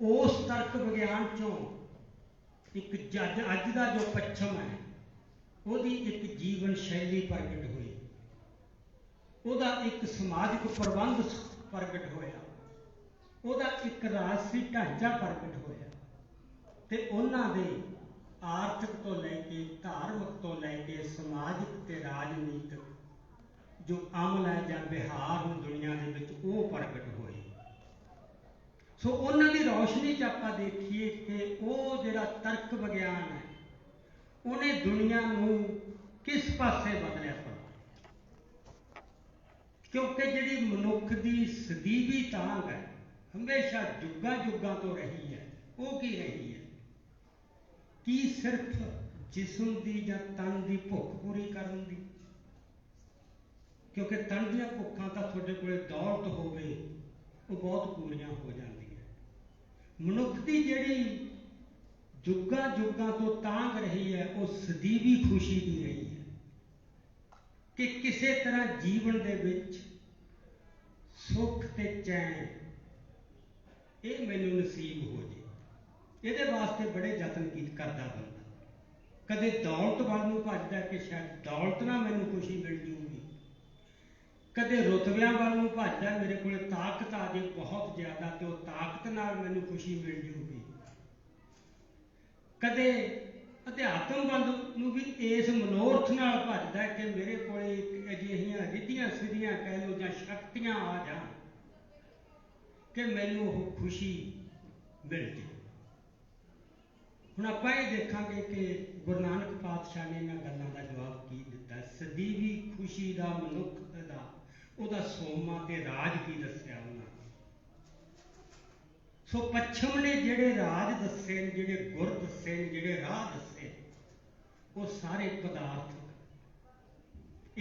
उस तर्क विज्ञान चों एक अज का जो पच्छम है ਉਹਦੀ एक जीवन शैली प्रगट हुई, ਉਹਦਾ एक समाजिक प्रबंध प्रगट होया, ਉਹਦਾ एक राजसी ढांचा प्रगट होया ਤੇ ਉਹਨਾਂ ਦੇ आर्थिक तो लैके धार्मिक तो लैके समाजिक ते राजनीतिक जो अमल है ਜਾਂ ਵਿਹਾਰ ਨੂੰ दुनिया ਦੇ ਵਿੱਚ ਉਹ प्रगट ਹੋਏ। सो ਉਹਨਾਂ ਦੀ ਰੌਸ਼ਨੀ 'ਚ ਆਪਾਂ ਦੇਖੀਏ ਕਿ ਉਹ ਜਿਹੜਾ ਤਰਕ ਵਿਗਿਆਨ ਹੈ ਉਹਨੇ ਦੁਨੀਆ ਨੂੰ किस पासे बदलिया पड़ा, क्योंकि जिहड़ी मनुख की सदीवी तांग है हमेशा जुगां जुगां तो रही है, वो की रही है कि सिर्फ जिस्म की या तन की भुख पूरी करन दी, क्योंकि तन दी भुखां तां तुहाडे कोले दौलत होवे वो बहुत पूरियां हो जांदियां। मनुख की जिहड़ी जुगां जुगां तो तांग रही है वो सदीवी खुशी की रही है कि किसी तरह जीवन दे विच सुख ते चैन ये मैनू नसीब हो जाए। ये वास्ते बड़े यतन करता बंदा, कदे दौलत वाल नूं भजदा कि शायद दौलत नाल मैनू खुशी मिल जूगी, कदे रुतबियां वाल नूं भजदा मेरे कोल ताकत आ जाए बहुत ज़्यादा तो ताकत नाल मैनू खुशी मिल जूगी, कदे अध्यात्म वाल नूं भी इस मनोरथ नाल भजदा कि मेरे को अजिहियां रिद्धियां सिद्धियां कह लो जां शक्तियां आ जान कि मैनू वो खुशी मिल जाए। हुण आपां ये देखांगे कि गुरु नानक पातशाह ने इन्हां गल्लां दा जवाब की दिता, सदीवी खुशी दा मनुख दा उहदा सोमा ते राज की दस्सिया उन्हां। सो पच्छम ने जिहड़े राज दस्से, जिहड़े गुर दस्से, जिहड़े राह दस्से वो सारे पदार्थक,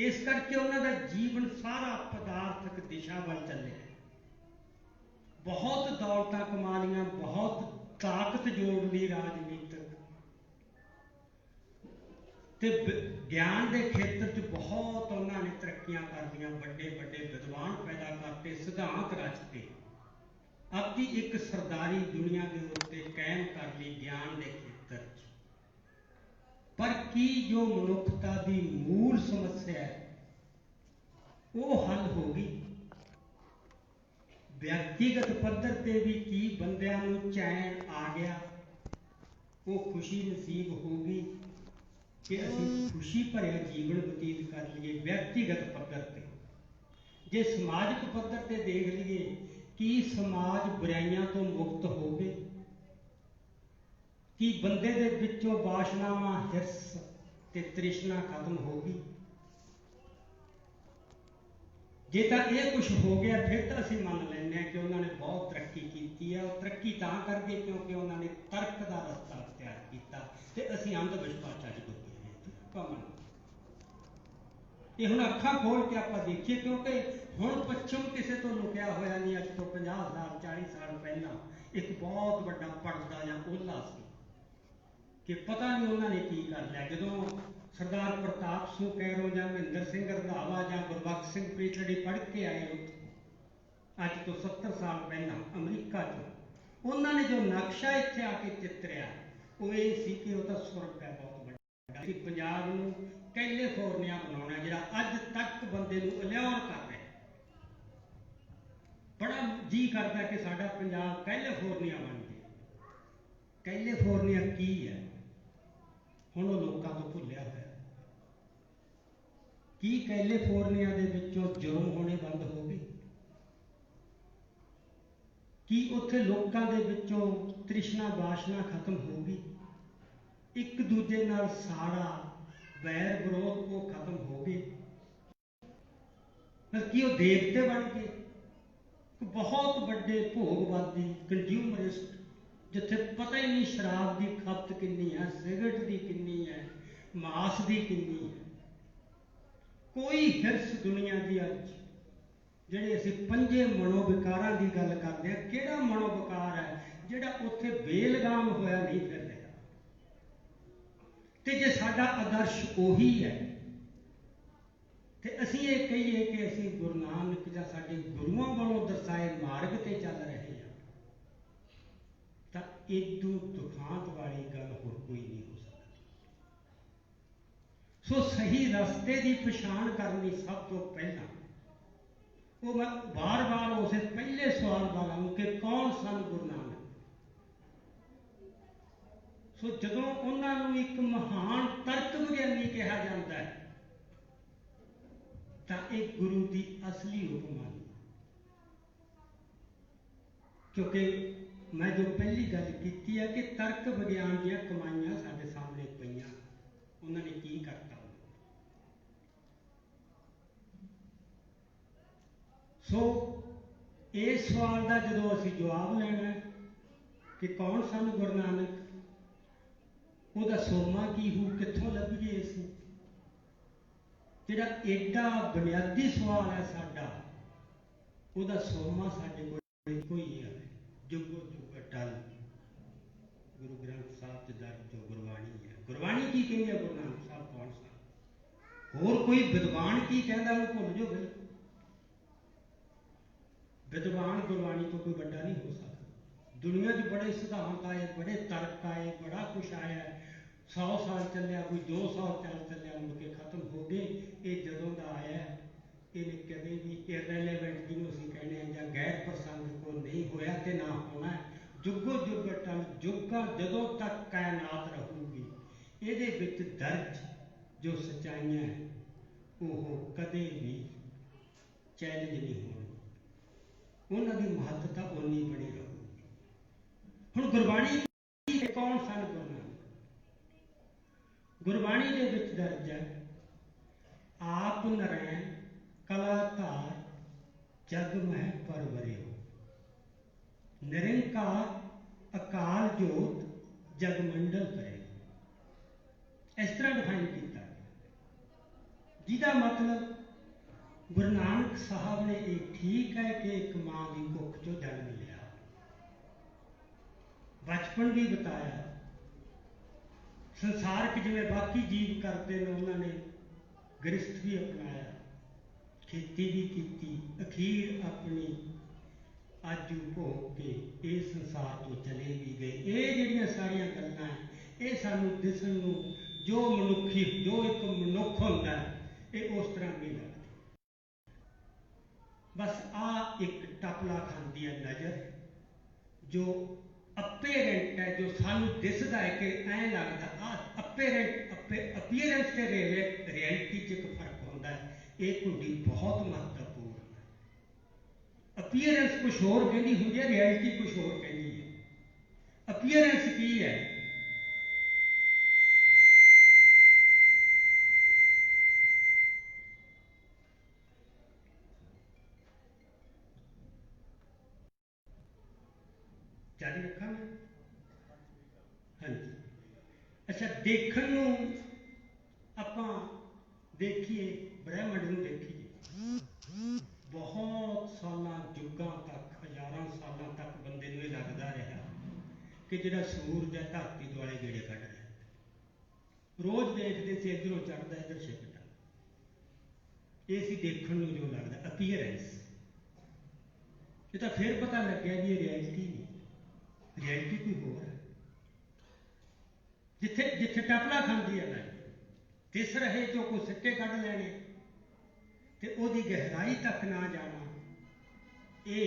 इस करके उन्हों का जीवन सारा पदार्थक दिशा वाल चलिया। बहुत दौलत कमा लिया, बहुत ताकत जोड़ ली राजनीतिक ते ज्ञान के खेत्र च बहुत उन्होंने तरक्कियां कर लिया, बड़े बड़े विद्वान पैदा करते, सिद्धांत रचते, अपनी एक सरदारी दुनिया के उत्ते कायम कर ली ज्ञान के खेत्र च। पर की जो मनुखता की मूल समस्या है वो हल हो गई? व्यक्तिगत पद्धर पर भी की बंदियां नूं चैन आ गया, वो खुशी नसीब होगी कि असीं खुशी भरिया जीवन बतीत कर लीए व्यक्तिगत पद्धर पर। जे समाजिक पद्धर पर देख लीए कि समाज बुराइयां तो मुक्त हो गए, कि बंदे दे विचों वासनावां हिरस ते तृष्णा खत्म हो गई। जे तो यह कुछ हो गया फिर तो असीं मान लैंदे कि उन्होंने बहुत तरक्की की है, और तरक्की तां करके क्योंकि उन्होंने तर्क का रस्ता अख्तियार किया ते असीं अंध विश्वासां च डुबे हैं। ये हुण अखां खोल के आपां देखिए, क्योंकि हुण पच्छम किसी तो लुकिया होया नहीं। अज तो 50 साल 40 साल पहला एक बहुत बड़ा पड़दा या ओहला सी कि पता नहीं उन्होंने की कर लिया। जो सरदार प्रताप सिंह कैरों या महेंद्र सिंह रंधावा या गुरबख्श सिंह प्रीतड़ी पढ़ के आए अज तो 70 साल पहला अमरीका चो, उन्होंने जो नक्शा इत्थे आके चित्रिया वो ये सी कि वो तो सुरग है बहुत बड़ा, पंजाब नूं कैलीफोर्निया बनाउणा जिहड़ा अज तक बंदे नूं अलियार कर रहा। बड़ा जी करता कि साडा पंजाब कैलीफोर्निया बन जाए। कैलीफोर्निया की है हुण वो लोकां तो भुलिया होया। की कैलीफोर्निया दे विचों जुर्म होने बंद हो गए? कि उत्थे लोकां दे विचों तृष्णा वासना खत्म हो गई? एक दूजे नाल साड़ा वैर विरोध वो खत्म हो गए? कि वो देवते बन गए? बहुत बड़े भोगवादी कंज्यूमरिस्ट जिथे पता ही नहीं शराब की खपत कितनी है, सिगरट की कितनी है, मास की कितनी है, कोई हिरस दुनिया की अज जिहड़े असीं पंजे मनोविकारां की गल करते हैं, किहड़ा मनोविकार है जिहड़ा उत्थे बेलगाम होया नहीं फिर रहा? ते जे साडा आदर्श उही है ते असीं ये कहीए कि असीं गुरु नानक जां साडे गुरुआं वालों दर्शाए मार्ग ते चल रहे हैं, इदू दुखांत वाली गल होर कोई नहीं हो सकती। सो सही रस्ते की पछाण करनी सब तो पहला, वो मैं बार बार उस पहले सवाल वाल आऊँ कि कौन सन गुरु नानक। सो जदों उन्होंने एक महान तर्क विग्यानी कहा जाता है तो एक गुरु की असली उपमा नहीं। क्योंकि मैं जो पहली गल की है कि तर्क विज्ञान दियां कमाइयां साडे सामने पईयां, उन्होंने की करता। सो इस सवाल का जो असी जवाब लेना है कि कौन सन गुरु नानक, उसका सोमा की हो, कितों लभीए इस जिहड़ा एडा बुनियादी सवाल है साडा, उसका सोमा साडे कोल इक्को ही है, जुगो जुग अटल गुरु ग्रंथ साहब च दर्ज जो गुरबाणी है। गुरबाणी की कहती है गुरु नानक साहब कौन सन, होर कोई विद्वान की कहता वो भुल जाओ। बिल्कुल विद्वान गुरबाणी तो कोई बड़ा नहीं हो सकता। दुनिया च बड़े सिद्धांत आए, बड़े तर्क आए, बड़ा कुछ आया, 100 साल चलिया, कोई 200 साल चलिया, मुड़ के खत्म हो गए। ये जदों का आया इन्हें कभी भी इररेलेवेंट जिन्हों असीं कहने या गैर प्रसंग को नहीं होया ते ना होना है। जुगो जुग अटल जुगा जदों तक कायनात रहूगी, ये दर्ज जो सच्चाइयां है वो कदे भी चैलेंज नहीं होगी, उन्होंने महत्ता उन्नी बनी रहूगी। हुण गुरबाणी कौन सन गुरु नानक, गुरबाणी दे विच दर्ज है आप नरैन कला धार जग मह परवरियो, निरंकार अकाल जोत जगमंडल करे। इस तरह डिफाइन किया, जिसका मतलब गुरु नानक साहब ने ये ठीक है कि एक मां की कुख चो जन्म लिया, बचपन भी बताया, संसारक जिवें बाकी जीव करते हैं उन्होंने गृहस्थ भी अपनाया, खेती भी की, अखीर अपनी आजू भोग के इस संसार तो चले भी गए। ये जिहड़ियां सारियां गल्लां हैं ये सानूं दिसण नूं जो मनुखी जो एक मनुख हुंदा है ये उस तरह नहीं लगती। बस आ एक टपला खांदी है नज़र जो अपेरेंट है, जो सानूं दिसदा है कि ऐ लगदा आ अपीयरेंस ते रियलिटी च एक फर्क होंदा है। ये कुंडी बहुत महत्वपूर्ण है। अपीयरेंस कुछ होर कहती होंदी है, रियलिटी कुछ होर कहती है। अपीयरेंस की है, जारी रखा मैं हाँ जी। अच्छा, देखण नूं आपां देखिए ब्रह्मंड नूं देखिए, बहुत सालां जुगां तक हज़ारां सालां तक बंदे नूं लगदा रहा कि जिहड़ा सूरज है धरती दुआले गेड़े कढ रहा। रोज़ देखते सी इधरों चढ़दा इधर छिपदा, ये सी देखण नूं जो लगदा अपीयरेंस। ये तो फिर पता लग्या भी ये रियलिटी नहीं, रियलिटी कोई होर है। जिथे जिथे टपला खांदी है लाइफ दिस रहे जो कोई सिक्के कढ़ लैने ते ओदी गहराई तक ना जाना, ये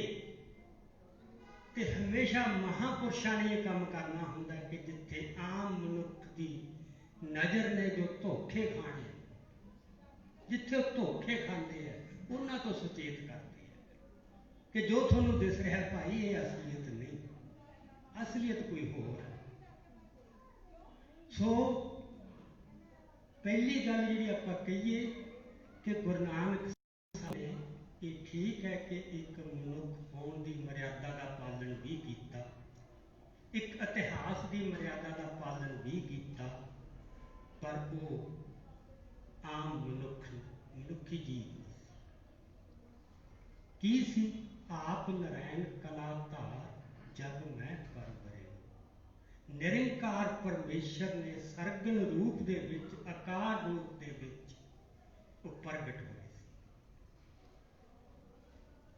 ते हमेशा महापुरुषों ने यह काम करना होंदा है कि जिथे आम मनुख की नज़र ने जो धोखे खाने, जिथे धोखे खाते हैं उन्होंने तो सुचेत करते हैं कि जो थोनू दिस रहा भाई ये असलीयत नहीं, असलीयत कोई होर है। सो पहली गल जी आप कहिए कि गुरु नानक साहब ने ये ठीक है कि एक मनुख होने की मर्यादा का पालन भी किया, एक इतिहास की मर्यादा का पालन भी किया, पर वो आम मनुखी जीव की सी। आप नरैन कला धार जग मैं परवरे, निरंकार परमेश्वर ने सरगन रूप दे विच आकार रूप दे विच वो प्रगट होए,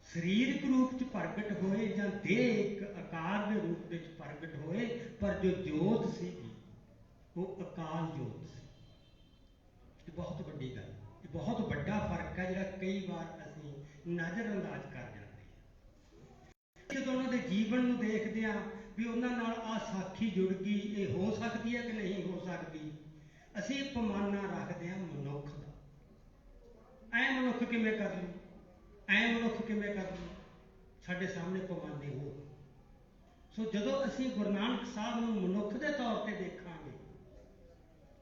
सरीरक रूप च प्रगट होए या देह एक आकार के रूप रूप में प्रगट होए, पर जो जोत सी वो अकाल जोत सी। ये बहुत वड्डी गल, ये बहुत वड्डा फर्क है जिहड़ा कई बार असीं नज़रअंदाज कर जाते हैं। जदों उन्हां दे जीवन नूं देखदे हां भी उन्हां नाल आ साखी जुड़ गई, ये हो सकती है कि नहीं हो सकती, असीं पमाना रखते हैं मनुख दा। ऐ मनुख किवें कर लूँ, ऐ मनुख किवें कर लूँ, साडे सामने पमाने हो। सो जदों असीं गुरु नानक साहब नूं मनुख दे तौर ते देखांगे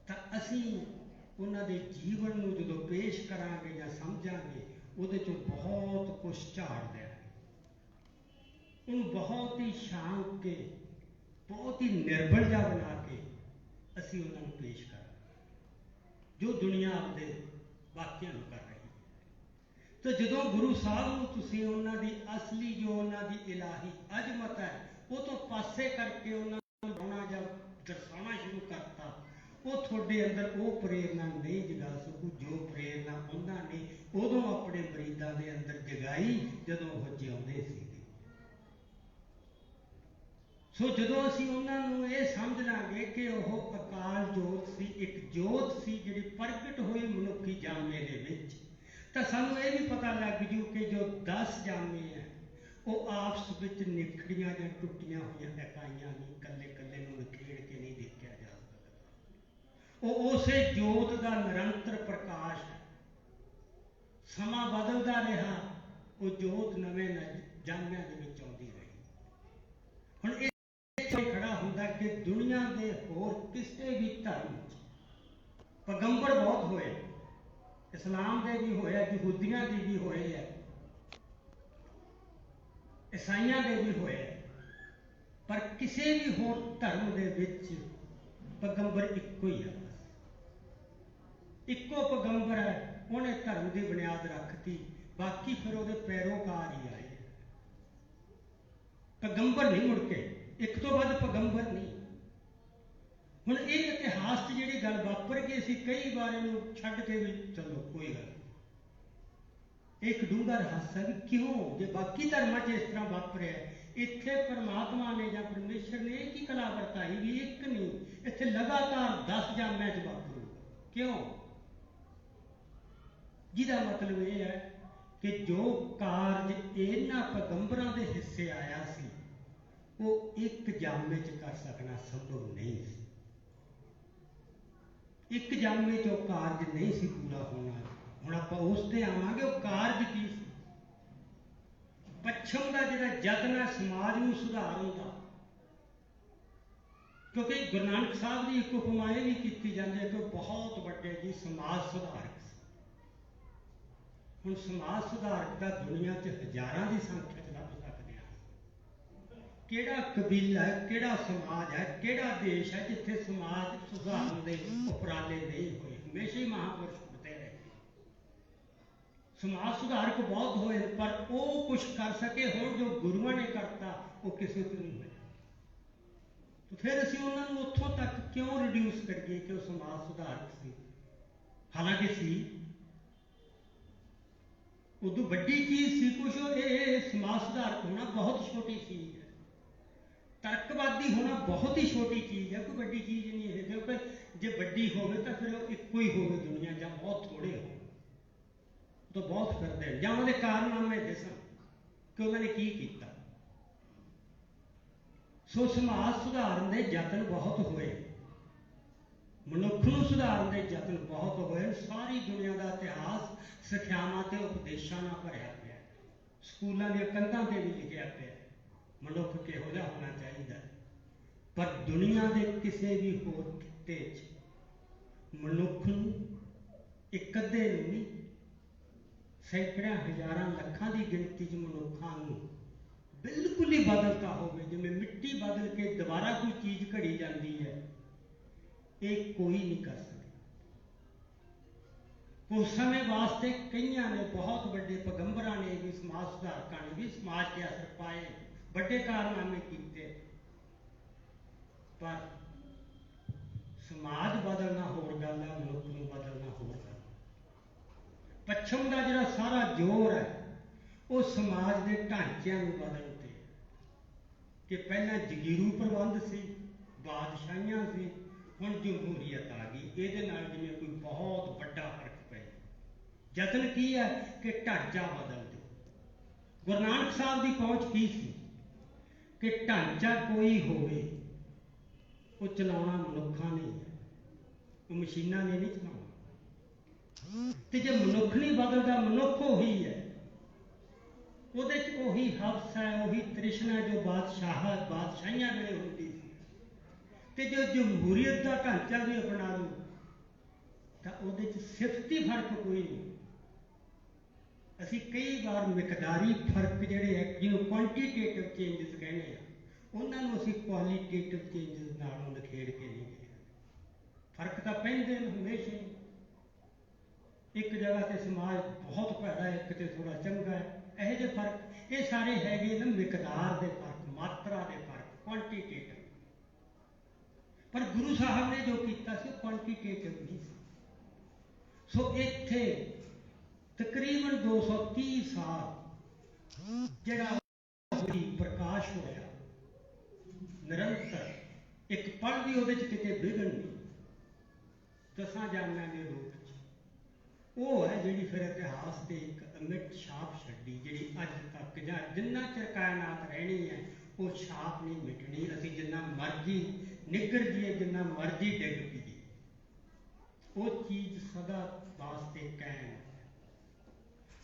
तां असीं उन्हां दे जीवन नूं जदों पेश करांगे जां समझांगे, उहदे चों बहुत कुछ झाड़ देंगे, उहनूं बहुत ही शांत के, बहुत ही निर्बल जा बना के असीं उन्हां नूं पेश करांगे जो दुनिया आपदे वाकिया नूं कर रही है। तो जदों गुरु साहब नूं तुसीं उन्हां दी असली जो उन्हां दी इलाही अजमत है वो तो पासे करके उन्हां नूं बनाउणा जां दर्शाउणा शुरू करता, वो थोड़े अंदर वो प्रेरणा नहीं जगा सकू जो प्रेरणा उन्हां ने उदों अपने मरीदां दे अंदर जगाई जदों वो जिउंदे सीगे। सो जदों असीं उन्हां नूं ये समझ लांगे कि वो अकाल जोत सी, एक जोत सी जिहड़ी प्रगट होई मनुखी जामे दे विच, तां सानूं ये भी पता लग जू कि जो 10 जामे हैं वो आपस विच निखड़ियां जां टुटियां होईयां इकाइयां नहीं, कल्ले कल्ले नूं निखेड़ के नहीं देखिया जा सकदा। वो उसे जोत का निरंतर प्रकाश है। समा बदलता रहा, वो जोत नवें जामिया दे विच आउंदी रही। हुण इत्थे खड़ा हुंदा कि दुनिया के होर किसी भी धर्म पैगंबर बहुत होए, इस्लाम के भी होए, यहूदियां के भी होए है, ईसाइयां के भी होए, पर किसी भी होर धर्म के विच पैगंबर इक्को ही है। इक्को पैगंबर है, उन्हें धर्म की बुनियाद रखती, बाकी फिर वो पैरोकार ही आए। पैगंबर नहीं मुड़के, एक तो वध पैगंबर नहीं। हुण ये इतिहास की जिहड़ी गल वापर गई, असीं कई बार इहनूं छड्ड के भी चलो कोई गल, एक डूंगा रहस्य भी क्यों जे बाकी धर्मां 'च इस तरह वापरिया, इत्थे परमात्मा ने या परमेश्वर ने एक ही कला वरताई भी एक नहीं, इत्थे लगातार 10 जामिਆਂ 'च वापरूगा। क्यों? जिहदा मतलब यह है कि जो कारज इन्हां पैगंबरां दे हिस्से आया सी वो एक जामे च कर सकना संभव नहीं सी। एक जामे चो कारज नहीं सी पूरा होना। हुण आपां उस ते आवांगे, वो कारज की सी? पच्छम का जिहड़ा यत्न है समाज नूं सुधारन दा, क्योंकि गुरु नानक साहब की एक उपमा यह भी की जाती है कि बहुत वड्डे जी समाज सुधारक। हुण समाज सुधारक का दुनिया च हज़ारां की संख्या च लभ सकते हैं। किहड़ा कबीला है, किहड़ा समाज है, किहड़ा देश है जिथे समाज सुधारन दे उपराले नहीं होए? हमेशा ही महापुरुष उठते रहे। समाज सुधारक बहुत होए, पर वो कुछ कर सके हो जो गुरुआं ने करता, वो किसी को नहीं होया। तो फिर असीं उन्हां नूं उत्थों तक क्यों रिड्यूस करिए कि वो समाज सुधारक सी? हालांकि सी, उदों वड्डी चीज़ सी कुछ, ये समाज सुधारक होना बहुत छोटी चीज़ है। तर्कवादी होना बहुत ही छोटी चीज़ है, कोई वड्डी चीज़ नहीं है। क्योंकि जे वड्डी होवे तो फिर एको ही होवे दुनिया, जां बहुत थोड़े हो तो बहुत फिरदे हैं, जां उहदे कारनामे दिसन कि उन्होंने की कीता। सो समाज सुधारन दे यतन बहुत होए, मनुख नूं सुधारन दे यतन बहुत होए। सारी दुनिया का इतिहास सिक्ख्यावां ते उपदेशां नाल भरिया पिया, स्कूलों दी कंधां ते भी लिखिया पिया मनुख किहो जिहा होना चाहिए। पर दुनिया के किसी भी होर खित्ते च मनुख नूं एक अद्धे नूं नहीं, सैकड़ियां हज़ारां लखां की गिनती च मनुखां नूं बिल्कुल ही बदलता होवे, जिवें मिट्टी बदल के दोबारा कोई चीज़ घड़ी जाती है, ये कोई नहीं कर सकता। उस समय वास्ते कईयां ने, बहुत बड़े पैगंबरां ने भी, समाज सुधारकां ने भी समाज के असर पाए, बड़े कारनामे कीते, पर समाज बदलना होर गल है, मनुख नूं बदलना होर गल। पच्छम का जिहड़ा सारा जोर है वो समाज के ढांचिਆਂ ਨੂੰ बदलण ते, कि पहला जगीरू प्रबंध सी, बादशाहियां सी, हुण जमहूरीयत आ गई। ये जिमें कोई बहुत बड़ा फर्क पै जतन की है कि ढांचा बदल दो। गुरु नानक साहब की पहुँच की सी कि ढांचा कोई होवे, वो चलाना मनुखा ने है, वो मशीना ने नहीं चलाना। तो जो मनुख नहीं बदलता, मनुख उही है, ਉਹਦੇ 'ਚ ਉਹੀ ਹਵਸ है, ਉਹੀ ਤ੍ਰਿਸ਼ਨਾ जो ਬਾਦਸ਼ਾਹੀਆਂ ਵੇਲੇ ਹੁੰਦੀ ਸੀ। ਤੇ ਜੋ ਜਮਹੂਰੀਅਤ ਦਾ ਢਾਂਚਾ ਵੀ ਅਪਣਾ ਲਓ ਤਾਂ ਉਹਦੇ 'ਚ ਸਿਫਤੀ ਫਰਕ ਕੋਈ ਨਹੀਂ। ਅਸੀਂ ਕਈ ਵਾਰ ਮਿਕਦਾਰੀ ਫਰਕ ਜਿਹੜੇ ਹੈ, ਜਿਹਨੂੰ ਕੁਆਂਟੀਟੇਟਿਵ ਚੇਂਜਸ ਕਹਿੰਦੇ ਆ, ਉਹਨਾਂ ਨੂੰ ਅਸੀਂ ਕੁਆਲੀਟੇਟਿਵ ਚੇਂਜਸ ਨਾਲੋਂ ਨਿਖੇੜ ਕੇ ਨਹੀਂ ਗਏ। ਫਰਕ ਤਾਂ ਪੈਂਦੇ ਨੇ ਹਮੇਸ਼ਾ ਹੀ। ਇੱਕ ਜਗ੍ਹਾ ਤੇ ਸਮਾਜ ਬਹੁਤ ਭੈੜਾ ਹੈ, ਇੱਕ ਤੇ ਥੋੜਾ ਚੰਗਾ ਹੈ। ਇਹੋ ਜਿਹੇ ਫਰਕ ਇਹ ਸਾਰੇ ਹੈਗੇ ਨਾ ਮਿਕਦਾਰ ਦੇ ਫਰਕ, ਮਾਤਰਾ ਦੇ ਫਰਕ, ਕੁਆਂਟੀਟੇਟਿਵ। ਪਰ ਗੁਰੂ ਸਾਹਿਬ ਨੇ ਜੋ ਕੀਤਾ ਸੀ ਉਹ ਕੁਆਂਟੀਟੇਟਿਵ ਨਹੀਂ ਸੀ। ਸੋ ਇੱਥੇ ਤਕਰੀਬਨ 230 ਸਾਲ ਜਿਹੜਾ ਪ੍ਰਕਾਸ਼ ਹੋਇਆ ਨਿਰੰਤਰ, ਇੱਕ ਪਲ ਵੀ ਉਹਦੇ 'ਚ ਕਿਤੇ ਵਿਘਨ ਨਹੀਂ, ਦਸਾਂ ਜਾਨਾਂ ਦੇ ਰੂਪ 'ਚ। ਉਹ ਹੈ ਜਿਹੜੀ ਫਿਰ ਇਤਿਹਾਸ ਤੇ ਇੱਕ ਅਮਿਟ ਛਾਪ ਛੱਡੀ, ਜਿਹੜੀ ਅੱਜ ਤੱਕ ਜਾਂ ਜਿੰਨਾ ਚਿਰ ਕਾਇਨਾਤ ਰਹਿਣੀ ਹੈ ਉਹ ਛਾਪ ਨਹੀਂ ਮਿਟਣੀ। ਅਸੀਂ ਜਿੰਨਾ ਮਰਜ਼ੀ ਨਿੱਘਰ ਜੀਏ, ਜਿੰਨਾ ਮਰਜ਼ੀ ਡਿੱਗ ਪਈਏ, ਉਹ ਚੀਜ਼ ਸਦਾ ਵਾਸਤੇ ਕਾਇਮ ਹੈ।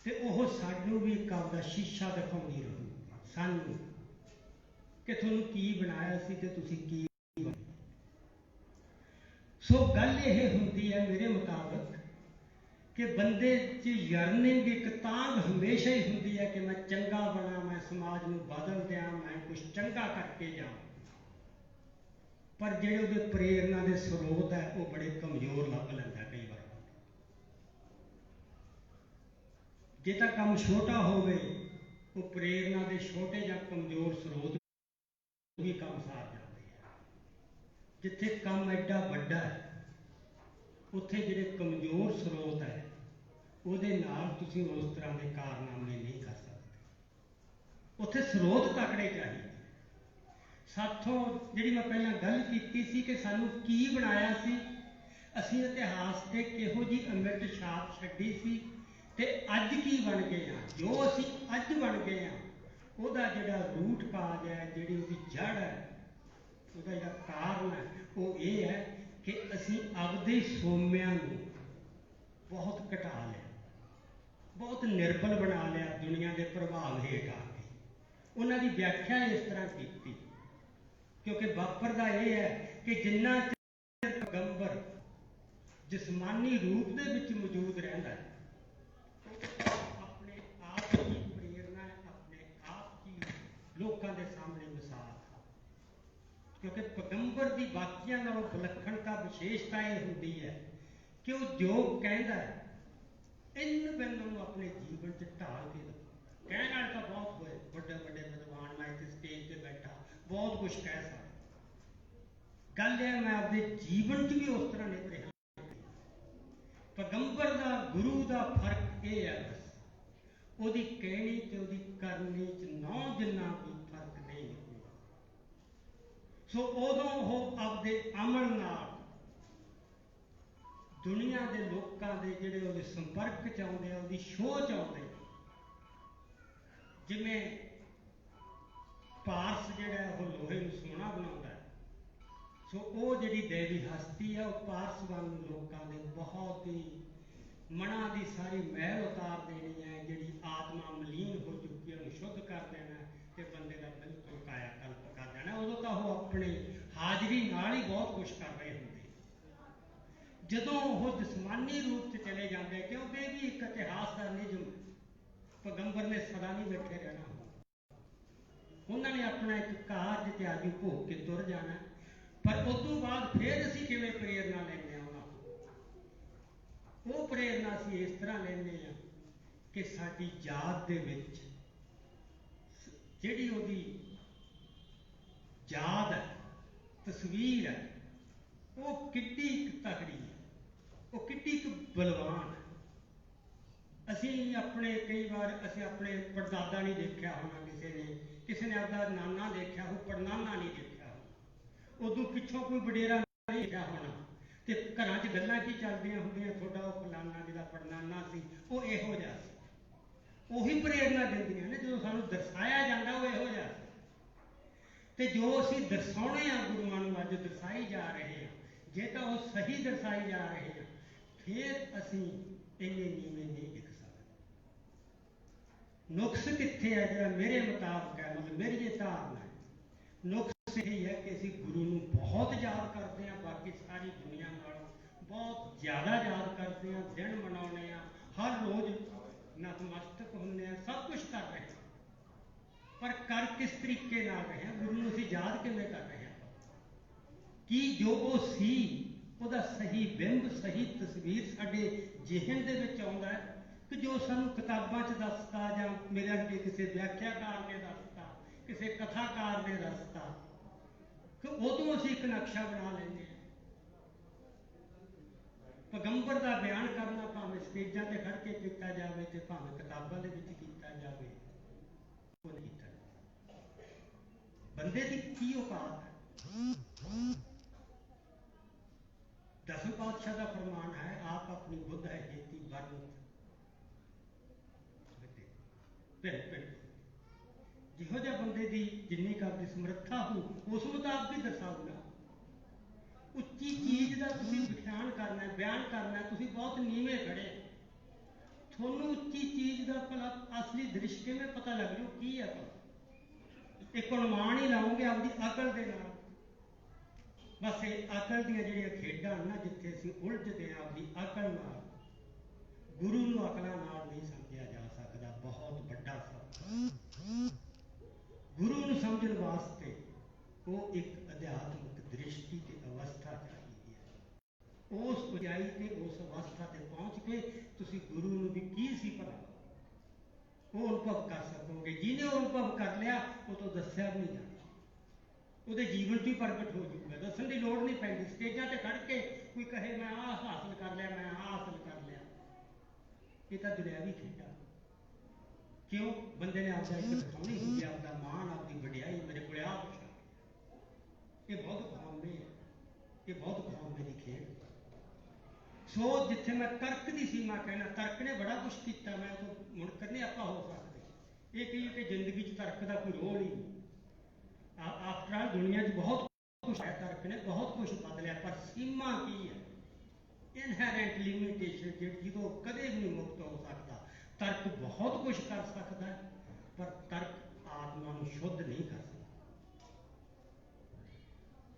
ਤੇ ਉਹ ਸਾਨੂੰ ਵੀ ਇੱਕ ਆਪਦਾ ਸ਼ੀਸ਼ਾ ਦਿਖਾਉਂਦੀ ਰਹੂ ਸਾਨੂੰ ਕਿ ਤੁਹਾਨੂੰ ਕੀ ਬਣਾਇਆ ਸੀ ਤੇ ਤੁਸੀਂ ਕੀ ਬਣੇ। ਸੋ ਗੱਲ ਇਹ ਹੁੰਦੀ ਹੈ ਮੇਰੇ ਮੁਤਾਬਕ कि बंदे च यर्निंग एक तांग हमेशा ही होंगी है कि मैं चंगा बना, मैं समाज में बदल दिया, मैं कुछ चंगा करके जाऊँ। पर जेडे उहदे प्रेरणा के स्रोत है वो बड़े कमजोर लभ लैंदा कई बार। जे तां काम छोटा होवे, वो प्रेरणा के छोटे या कमजोर स्रोत भी काम सार जाते हैं। जिथे काम एडा वड्डा है उत्थे जिहड़े कमजोर स्रोत है ਉਹਦੇ ਨਾਲ ਤੁਸੀਂ ਉਸ ਤਰ੍ਹਾਂ ਦੇ ਕਾਰਨਾਮੇ नहीं कर सकते। ਉੱਥੇ ਸਰੋਤ ਤਕੜੇ ਚਾਹੀਦੇ। ਸਾਥੋਂ ਜਿਹੜੀ ਮੈਂ ਪਹਿਲਾਂ ਗੱਲ ਕੀਤੀ ਸੀ ਕਿ ਸਾਨੂੰ ਕੀ ਬਣਾਇਆ ਸੀ, ਅਸੀਂ ਇਤਿਹਾਸ ਤੇ ਕਿਹੋ ਜਿਹੀ ਅਮਿਟ ਛਾਪ ਛੱਡੀ ਸੀ ਤੇ ਅੱਜ ਕੀ ਬਣ ਗਏ ਹਾਂ। ਜੋ ਅਸੀਂ ਅੱਜ ਬਣ ਗਏ ਹਾਂ ਉਹਦਾ ਜਿਹੜਾ ਰੂਟ ਕਾਜ ਹੈ, ਜਿਹੜੀ ਉਹਦੀ ਜੜ ਹੈ, ਉਹਦਾ ਜਿਹੜਾ ਕਾਰਨ ਹੈ ਉਹ ਇਹ ਹੈ ਕਿ ਅਸੀਂ ਆਪਦੇ ਸੋਮਿਆਂ ਨੂੰ ਬਹੁਤ ਘਟਾ ਲਿਆ, बहुत निर्बल बना लिया दुनिया के प्रभाव हेठ आ के। उन्होंने व्याख्या इस तरह की क्योंकि वापरता यह है कि जिन्ना चिर पैगंबर जिसमानी रूप के विच मौजूद रहिंदा है, अपने आप की प्रेरणा, अपने आप की लोगों के सामने मिसाल। क्योंकि पैगंबर की बाकियां नालों विलक्षणता विशेषता यह होंदी है कि वह जो कहता है इन बिंदु अपने जीवन से ढाल के कहने वाले तो बहुत हुए, बड़े बड़े विद्वान, मैं इस स्टेज पर बैठा बहुत कुछ कह सकता। गल है मैं अपने जीवन च भी उस तरह नहीं रहा। पैगंबर का गुरु का फर्क यह है बस, ਉਹਦੀ कहनी ਤੇ ਉਹਦੀ करनी च नौ जिन्ना भी फर्क नहीं होगा। सो उदों ਉਹ ਆਪਦੇ ਅਮਲ ਨਾਲ दुनिया के लोगों के जोड़े वो संपर्क च आते हैं, वो शोह च आते हैं। जिमें पारस जोड़ा वो लोहे को सोना बनाता है, सो वो जी दैवी हस्ती है वो पारसवान लोगों के बहुत ही मना की सारी महल उतार देनी है, जी आत्मा मलीन हो चुकी है उन्हें शुद्ध कर देना तो बंदे का बिल्कुल कायाकल्प कर देना। उदों तो वो अपनी हाजरी नाल ही बहुत कुछ कर रहे होंगे। जदों वो जिसमानी रूप से चले जाते हैं, क्योंकि भी एक इतिहास का निजम, पैगंबर ने सदा नहीं बैठे रहना, उन्होंने अपना एक कारज त्यागी भोग के तुर जाना। पर उस तो बाद फिर असीं किवें प्रेरणा लैंदे हां, वो प्रेरणा असीं इस तरह लैंदे हां कि साडी जात दे विच जिहड़ी उहदी जात है, तस्वीर है, वो किड्डी तगड़ी है, वो किड्डी बलवान है। असी अपने कई बार असी अपने परदादा नहीं देखा होना किसी ने ਕਿਸੇ ਨੇ ਆਪਦਾ ਨਾਨਾ ਦੇਖਿਆ ਹੋ, ਪੜਨਾਨਾ ਨਹੀਂ ਦੇਖਿਆ ਹੋ, ਉਦੋਂ ਪਿੱਛੋਂ ਕੋਈ ਵਡੇਰਾ ਨਹੀਂ ਦੇਖਿਆ ਹੋਣਾ, ਤੇ ਘਰਾਂ 'ਚ ਗੱਲਾਂ ਕੀ ਚੱਲਦੀਆਂ ਹੁੰਦੀਆਂ, ਤੁਹਾਡਾ ਉਹ ਫਲਾਨਾ ਜਿਹੜਾ ਪੜਨਾਨਾ ਸੀ ਉਹ ਇਹੋ ਜਿਹਾ ਸੀ। ਉਹੀ ਪ੍ਰੇਰਨਾ ਦਿੰਦੀਆਂ ਨੇ, ਜਦੋਂ ਸਾਨੂੰ ਦਰਸਾਇਆ ਜਾਂਦਾ ਉਹ ਇਹੋ ਜਿਹਾ ਸੀ। ਤੇ ਜੋ ਅਸੀਂ ਦਰਸਾਉਣੇ ਆ ਗੁਰੂਆਂ ਨੂੰ, ਅੱਜ ਦਰਸਾਈ ਜਾ ਰਹੇ ਹਾਂ, ਜੇ ਤਾਂ ਉਹ ਸਹੀ ਦਰਸਾਈ ਜਾ ਰਹੇ ਆ, ਫਿਰ ਅਸੀਂ ਇੰਨੇ ਨੀਵੇਂ ਨਹੀਂ ਦਿਖ ਸਕਦੇ। ਨੁਕਸ ਕਿੱਥੇ ਹੈ ਜਿਹੜਾ ਮੇਰੇ ਮੁਤਾਬਕ ਹੈ, ਮਤਲਬ ਮੇਰੀ ਇਹ ਧਾਰਨਾ ਹੈ, ਨੁਕਸ ਇਹ ਹੈ ਕਿ ਅਸੀਂ ਗੁਰੂ ਨੂੰ ਬਹੁਤ ਯਾਦ ਕਰਦੇ ਹਾਂ, ਬਾਕੀ ਸਾਰੀ ਦੁਨੀਆ ਨਾਲੋਂ ਬਹੁਤ ਜ਼ਿਆਦਾ ਯਾਦ ਕਰਦੇ ਹਾਂ, ਦਿਨ ਮਨਾਉਂਦੇ ਹਾਂ, ਹਰ ਰੋਜ਼ ਨਤਮਸਤਕ ਹੁੰਦੇ ਹਾਂ, ਸਭ ਕੁਝ ਕਰ ਰਹੇ ਹਾਂ, ਪਰ ਕਰ ਕਿਸ ਤਰੀਕੇ ਨਾਲ ਰਹੇ ਹਾਂ, ਗੁਰੂ ਨੂੰ ਅਸੀਂ ਯਾਦ ਕਿਵੇਂ ਕਰ ਰਹੇ ਹਾਂ? ਕੀ ਜੋ ਉਹ ਸੀ ਉਹਦਾ ਸਹੀ ਬਿੰਬ, ਸਹੀ ਤਸਵੀਰ ਸਾਡੇ ਜ਼ਿਹਨ ਦੇ ਵਿੱਚ ਆਉਂਦਾ ਹੈ, ਕਿ ਜੋ ਸਾਨੂੰ ਕਿਤਾਬਾਂ 'ਚ ਦੱਸਤਾ, ਜਾਂ ਮੇਰੇ ਅੱਗੇ ਕਿਸੇ ਵਿਆਖਿਆਕਾਰ ਨੇ ਦੱਸਤਾ, ਕਿਸੇ ਕਥਾਕਾਰ ਨੇ ਦੱਸਤਾ, ਕਿ ਉਦੋਂ ਅਸੀਂ ਇੱਕ ਨਕਸ਼ਾ ਬਣਾ ਲੈਂਦੇ ਹਾਂ। ਪੈਗੰਬਰ ਦਾ ਬਿਆਨ ਕਰਨਾ ਭਾਵੇਂ ਸਟੇਜਾਂ ਤੇ ਖੜ ਕੇ ਕੀਤਾ ਜਾਵੇ ਤੇ ਭਾਵੇਂ ਕਿਤਾਬਾਂ ਦੇ ਵਿੱਚ ਕੀਤਾ ਜਾਵੇ, ਉਹ ਨਹੀਂ ਕੀਤਾ ਜਾਂਦਾ। ਬੰਦੇ ਦੀ ਕੀ ਔਕਾਤ ਹੈ? ਦਸਮ ਪਾਤਸ਼ਾਹ ਦਾ ਫਰਮਾਨ ਹੈ, ਆਪ ਆਪਣੀ ਬੁੱਧ ਹੈ ਜੇਤੀ ਵਰਨ ਭਿੰਨ ਜਿਹੋ ਜਿਹਾ ਬੰਦੇ ਦੀ ਜਿੰਨੀ ਕੁ ਆਪਦੀ ਸਮਰੱਥਾ ਹੋ, ਉਸ ਮੁਤਾਬਕ ਹੀ ਦਰਸਾਊਗਾ। ਉੱਚੀ ਚੀਜ਼ ਦਾ ਤੁਸੀਂ ਵਿਖਿਆਨ ਕਰਨਾ, ਬਿਆਨ ਕਰਨਾ, ਤੁਸੀਂ ਬਹੁਤ ਨੀਵੇਂ ਖੜੇ, ਤੁਹਾਨੂੰ ਉੱਚੀ ਚੀਜ਼ ਦਾ ਭਲਾ ਅਸਲੀ ਦ੍ਰਿਸ਼ ਕਿਵੇਂ ਪਤਾ ਲੱਗ ਜੂ ਕੀ ਹੈ? ਭਲਾ ਇੱਕ ਅਨੁਮਾਨ ਹੀ ਲਾਓਗੇ ਆਪਦੀ ਅਕਲ ਦੇ ਨਾਲ। ਬਸ ਇਹ ਅਕਲ ਦੀਆਂ ਜਿਹੜੀਆਂ ਖੇਡਾਂ ਨਾ, ਜਿੱਥੇ ਅਸੀਂ ਉਲਝਦੇ ਹਾਂ ਆਪਦੀ ਅਕਲ ਨਾਲ, ਗੁਰੂ ਨੂੰ ਅਕਲਾਂ ਨਾਲ ਨਹੀਂ ਸਮਝਿਆ ਜਾ ਸਕਦਾ। ਬਹੁਤ ਵੱਡਾ ਸਵਾਲ। ਗੁਰੂ ਨੂੰ ਸਮਝਣ ਵਾਸਤੇ ਉਹ ਇੱਕ ਅਧਿਆਤਮਿਕ ਦ੍ਰਿਸ਼ਟੀ ਤੇ ਅਵਸਥਾ ਚਾਹੀਦੀ ਹੈ। ਉਸ ਉਚਾਈ ਤੇ ਉਸ ਅਵਸਥਾ ਤੇ ਪਹੁੰਚ ਕੇ ਤੁਸੀਂ ਗੁਰੂ ਨੂੰ ਵੀ ਕੀ ਸੀ ਭਲਾ ਉਹ ਅਨੁਭਵ ਕਰ ਸਕੋਗੇ। ਜਿਹਨੇ ਉਹ ਅਨੁਭਵ ਕਰ ਲਿਆ ਉਹ ਤੋਂ ਦੱਸਿਆ ਵੀ ਨਹੀਂ ਜਾਂਦਾ, ਉਹਦੇ ਜੀਵਨ 'ਚ ਹੀ ਪ੍ਰਗਟ ਹੋ ਜਾਊਗਾ। ਦੱਸਣ ਦੀ ਲੋੜ ਨਹੀਂ ਪੈਂਦੀ। ਸਟੇਜਾਂ ਤੇ ਖੜ ਕੇ ਕੋਈ ਕਹੇ ਮੈਂ ਆਹ ਹਾਸਲ ਕਰ ਲਿਆ, ਮੈਂ ਆਹ ਹਾਸਲ ਕਰ ਲਿਆ, ਇਹ ਤਾਂ ਦੁਨਿਆਵੀ ਖੇਡਾਂ। ਕਿਉਂ? ਬੰਦੇ ਨੇ ਆਪਦਾ ਇੱਕ ਦਿਖਾਉਣੀ ਹੁੰਦੀ, ਆਪਦਾ ਮਾਣ, ਆਪਦੀ ਵਡਿਆਈ, ਮੇਰੇ ਕੋਲ ਆਹ ਕੁਛ ਆ। ਇਹ ਬਹੁਤ ਖੌਮੇ ਹੈ, ਇਹ ਬਹੁਤ ਖੌਮੇ ਦੀ ਖੇਡ। ਸੋ ਜਿੱਥੇ ਮੈਂ ਤਰਕ ਦੀ ਸੀਮਾ ਕਹਿਣਾ, ਤਰਕ ਨੇ ਬੜਾ ਕੁਛ ਕੀਤਾ, ਮੈਂ ਉਹ ਮੁਣਕਰ ਨਹੀਂ ਆਪਾਂ ਹੋ ਸਕਦੇ। ਇਹ ਕਹੀਏ ਕਿ ਜ਼ਿੰਦਗੀ 'ਚ ਤਰਕ ਦਾ ਕੋਈ ਰੋਲ ਹੀ ਨਹੀਂ। ਆਫਟਰ ਆਲ ਦੁਨੀਆ 'ਚ ਬਹੁਤ ਕੁਛ ਹੈ, ਤਰਕ ਨੇ ਬਹੁਤ ਕੁਛ ਬਦਲਿਆ, ਪਰ ਸੀਮਾ ਕੀ ਹੈ? ਇਨਹੈਰੈਂਟ ਲਿਮਿਟੇਸ਼ਨ, ਜਿਹਦੋਂ ਕਦੇ ਵੀ ਨਹੀਂ ਮੁਕਤ ਹੋ ਸਕਦਾ। ਤਰਕ ਬਹੁਤ ਕੁਛ ਕਰ ਸਕਦਾ ਹੈ, ਪਰ ਤਰਕ ਆਤਮਾ ਨੂੰ ਸ਼ੁੱਧ ਨਹੀਂ ਕਰ ਸਕਦਾ।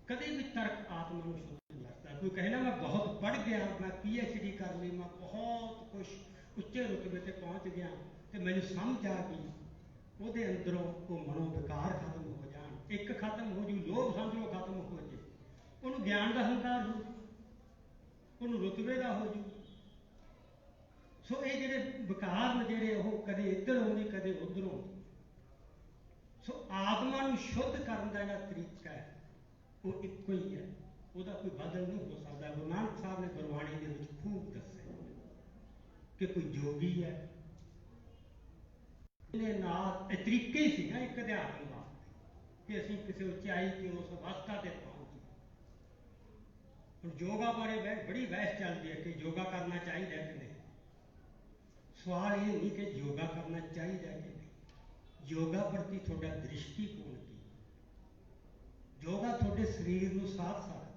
ਕਦੇ ਵੀ ਤਰਕ ਆਤਮਾ ਨੂੰ ਸ਼ੁੱਧ ਨਹੀਂ ਕਰਦਾ। ਕੋਈ ਕਹੇ ਨਾ ਮੈਂ ਬਹੁਤ ਪੜ੍ਹ ਗਿਆ, ਮੈਂ PhD ਕਰ ਲਈ, ਮੈਂ ਬਹੁਤ ਕੁਛ ਉੱਚੇ ਰੁਤਬੇ ਤੇ ਪਹੁੰਚ ਗਿਆ ਤੇ ਮੈਨੂੰ ਸਮਝ ਆ ਗਈ, ਉਹਦੇ ਅੰਦਰੋਂ ਉਹ ਮਨੋ ਵਿਕਾਰ ਖਤਮ ਹੋ ਜਾਣ। ਇੱਕ ਖਤਮ ਹੋ ਜੂ, ਲੋਭ ਸਮਝ ਲਓ ਖਤਮ ਹੋ ਜੇ, ਉਹਨੂੰ ਗਿਆਨ ਦਾ ਹੰਕਾਰ ਹੋ, ਉਹਨੂੰ ਰੁਤਬੇ ਦਾ ਹੋ ਜੂ। ਸੋ ਇਹ ਜਿਹੜੇ ਵਿਕਾਰ ਨੇ, ਜਿਹੜੇ ਉਹ ਕਦੇ ਇੱਧਰ ਆਉਂਦੇ ਕਦੇ ਉੱਧਰ ਆਉਂਦੇ। ਸੋ ਆਤਮਾ ਨੂੰ ਸ਼ੁੱਧ ਕਰਨ ਦਾ ਜਿਹੜਾ ਤਰੀਕਾ ਹੈ ਉਹ ਇੱਕੋ ਹੀ ਹੈ, ਉਹਦਾ ਕੋਈ ਬਦਲ ਨਹੀਂ ਹੋ ਸਕਦਾ। ਗੁਰੂ ਨਾਨਕ ਸਾਹਿਬ ਨੇ ਗੁਰਬਾਣੀ ਦੇ ਵਿੱਚ ਖੂਬ ਦੱਸਿਆ ਕਿ ਕੋਈ ਜੋਗੀ ਹੈ, ਇਹਨੇ ਨਾਲ ਇਹ ਤਰੀਕੇ ਹੀ ਸੀ ਨਾ ਇੱਕ ਅਧਿਆਤਮ ਦਾ, ਕਿ ਅਸੀਂ ਕਿਸੇ ਉਚਾਈ ਤੇ ਉਸ ਅਵਸਥਾ ਤੇ ਪਹੁੰਚੀਏ। ਹੁਣ ਯੋਗਾ ਬਾਰੇ ਬੜੀ ਬਹਿਸ ਚੱਲਦੀ ਹੈ ਕਿ ਯੋਗਾ ਕਰਨਾ ਚਾਹੀਦਾ ਕਿ ਨਹੀਂ। ਸਵਾਲ ਇਹ ਨਹੀਂ ਕਿ ਯੋਗਾ ਕਰਨਾ ਚਾਹੀਦਾ ਕਿ ਨਹੀਂ, ਯੋਗਾ ਪ੍ਰਤੀ ਤੁਹਾਡਾ ਦ੍ਰਿਸ਼ਟੀਕੋਣ ਕੀ? ਯੋਗਾ ਤੁਹਾਡੇ ਸਰੀਰ ਨੂੰ ਸਾਧ ਸਕਦਾ,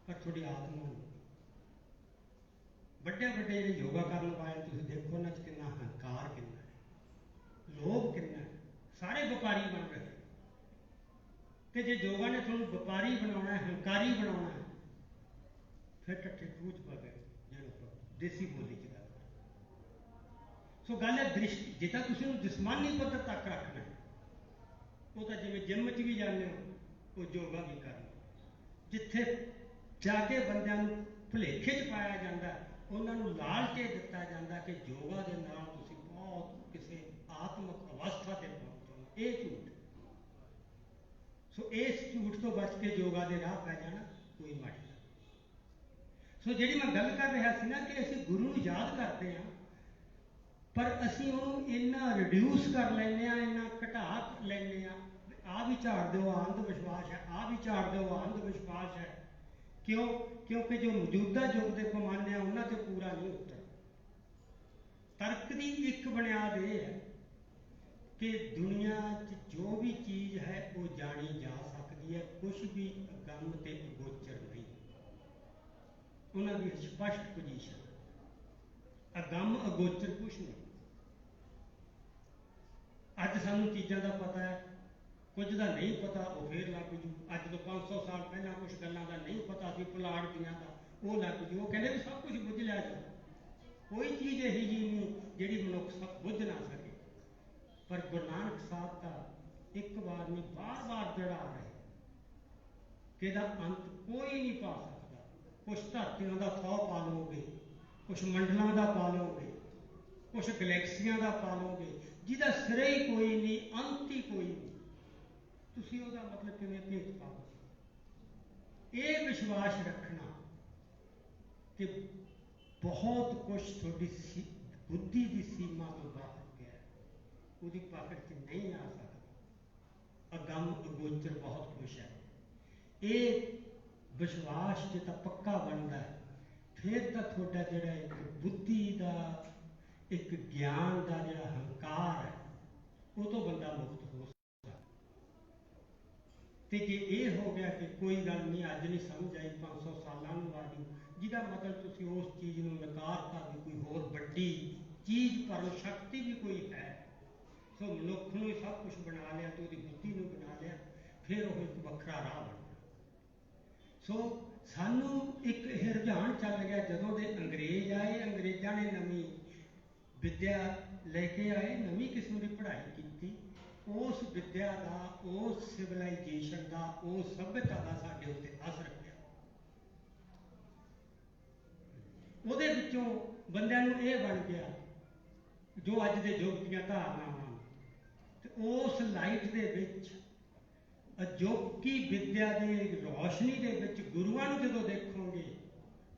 ਪਰ ਤੁਹਾਡੀ ਆਤਮਾ ਨੂੰ। ਵੱਡੇ ਵੱਡੇ ਜਿਹੜੇ ਯੋਗਾ ਕਰਨ ਵਾਲੇ ਤੁਸੀਂ ਦੇਖੋ, ਉਹਨਾਂ 'ਚ ਕਿੰਨਾ ਹੰਕਾਰ, ਕਿੰਨਾ ਹੈ, ਲੋਭ ਕਿੰਨਾ ਹੈ। ਸਾਰੇ ਵਪਾਰੀ ਬਣ ਰਹੇ। ਤੇ ਜੇ ਯੋਗਾ ਨੇ ਤੁਹਾਨੂੰ ਵਪਾਰੀ ਬਣਾਉਣਾ ਹੈ, ਹੰਕਾਰੀ ਬਣਾਉਣਾ ਹੈ, ਫਿਰ ਟੱਠੇ ਖੂਚ ਪਾ ਗਏ, ਜਿਹੜਾ ਦੇਸੀ ਬੋਲੀ 'ਚ ਗੱਲ। ਸੋ ਗੱਲ ਹੈ ਦ੍ਰਿਸ਼ਟੀ। ਜੇ ਤਾਂ ਤੁਸੀਂ ਉਹਨੂੰ ਜਿਸਮਾਨੀ ਪੱਧਰ ਤੱਕ ਰੱਖਣਾ ਹੈ, ਉਹ ਤਾਂ ਜਿਵੇਂ ਜਿੰਮ 'ਚ ਵੀ ਜਾਂਦੇ ਹੋ, ਉਹ ਯੋਗਾ ਵੀ ਕਰਨਾ। ਜਿੱਥੇ ਜਾ ਕੇ ਬੰਦਿਆਂ ਨੂੰ ਭੁਲੇਖੇ 'ਚ ਪਾਇਆ ਜਾਂਦਾ, ਉਹਨਾਂ ਨੂੰ ਲਾਲਚ 'ਚ ਦਿੱਤਾ ਜਾਂਦਾ ਕਿ ਯੋਗਾ ਦੇ ਨਾਲ ਤੁਸੀਂ ਬਹੁਤ ਕਿਸੇ ਆਤਮਕ ਅਵਸਥਾ ਤੇ ਪਹੁੰਚੋ। ਇਹ ਝੂਠ। ਸੋ ਇਸ ਝੂਠ ਤੋਂ ਬਚ ਕੇ ਯੋਗਾ ਦੇ ਰਾਹ ਪੈ ਜਾਣਾ ਕੋਈ ਮਾੜੀ ਗੱਲ। ਸੋ ਜਿਹੜੀ ਮੈਂ ਗੱਲ ਕਰ ਰਿਹਾ ਸੀ ਨਾ ਕਿ ਅਸੀਂ ਗੁਰੂ ਨੂੰ ਯਾਦ ਕਰਦੇ ਹਾਂ, पर असी उन्होंने इन्ना रिड्यूस कर लें, इन्ना घटा लें, आ भी झाड़ दो अंध विश्वास है, आ भी झाड़ दो अंध विश्वास है। क्यों? क्योंकि जो मौजूदा युग के पैमाने उन्होंने तो पूरा नहीं उतर। तर्क की एक बुनियाद यह है कि दुनिया जो भी चीज़ है वो जानी जा सकती है, कुछ भी अगम ते अगोचर नहीं। उन्होंने स्पष्ट पोजीशन, अगम अगोचर कुछ नहीं। अज सानू चीज़ों का पता है, कुछ का नहीं पता, वो फिर लग जू। अज तो 500 साल पहला कुछ गलों का नहीं पता सी, पुलाड़ दियां का, वो लग जू। वो कहते भी सब कुछ बुझ लिया जाए, कोई चीज़ यही जी नहीं जी मनुख सब बुझ ना सके। पर गुरु नानक साहब का एक बार नहीं बार बार जड़ा रहे कि इसका अंत कोई नहीं पा सकता। कुछ धरतियों का 100 पा लोगे, कुछ मंडलों का पा लोगे, कुछ गलैक्सियां का पा लोगे, जिहदा सिरे ही कोई नहीं, अंत ही कोई नहीं। तुसीं उहदा मतलब किवें भेद पाओगे? ये विश्वास रखना कि बहुत कुछ थोड़ी बुद्धि की सीमा तो बाहर गया, उसकी पकड़ च नहीं आ सकता। अगम अगोचर बहुत कुछ है। ये विश्वास जो तो पक्का बनता है, फिर तो थोड़ा जोड़ा एक बुद्धि का, एक ज्ञान का जो हंकार है, वो तो बंदा मुक्त हो सकता। तो जे ये हो गया कि कोई गल नहीं, अज नहीं समझ आई, 500 सालों आ गई, जिहदा मतलब तुसीं उस चीज़ को नकारता भी कोई होर वड्डी चीज़ परम शक्ति भी कोई है। सो मनुख ने सब कुछ बना लिया, तो उसकी बुद्धि को बना लिया, फिर वो एक वखरा राह बन गया। सो सानू एक रुझान चल गया, जदों दे अंग्रेज आए, अंग्रेज़ों ने नवीं विद्या लेके आए, नवीं किस्म की पढ़ाई की, उस विद्या का, उस सिविलाइजेशन का, उस सभ्यता का साडे उत्ते असर पिया। ਉਹਦੇ ਵਿੱਚੋਂ ਬੰਦਿਆਂ ਨੂੰ ਇਹ ਬਣ ਗਿਆ ਜੋ ਅੱਜ ਦੇ ਯੁੱਗ ਦੀਆਂ ਧਾਰਨਾਵਾਂ, ਤੇ ਉਸ ਲਾਈਟ ਦੇ ਵਿੱਚ ਅਜੋਕੀ ਵਿਦਿਆ ਦੇ ਰੌਸ਼ਨੀ ਦੇ ਵਿੱਚ ਗੁਰੂਆਂ ਨੂੰ ਜਦੋਂ ਦੇਖੋਗੇ,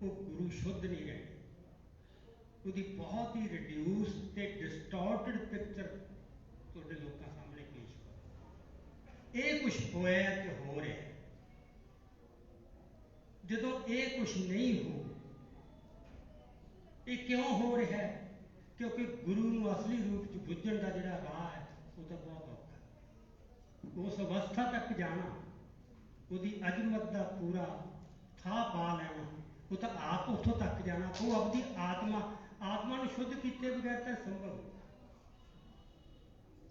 ਉਹ ਗੁਰੂ ਸ਼ੁੱਧ ਨਹੀਂ ਰਹੇ, ਉਹਦੀ ਬਹੁਤ ਹੀ ਰਿਡਿਊਸ ਤੇ ਡਿਸਟੋਰਟਡ ਪਿਕਚਰ ਤੁਹਾਡੇ ਲੋਕਾਂ ਸਾਹਮਣੇ ਪੇਸ਼ ਹੋ। ਇਹ ਕੁਛ ਹੋਇਆ ਤੇ ਹੋ ਰਿਹਾ। ਜਦੋਂ ਇਹ ਕੁਛ ਨਹੀਂ ਹੋ, ये क्यों हो रहा है? क्योंकि गुरु को असली रूप च बुझण का जिहड़ा राह है, वो तो बहुत औखा है। उस अवस्था तक जाना, उसकी अजमत का पूरा था पा लेना, वो तो आप उतों तक जाना, वो अपनी आत्मा को शुद्ध किए बगैर तो संभव नहीं।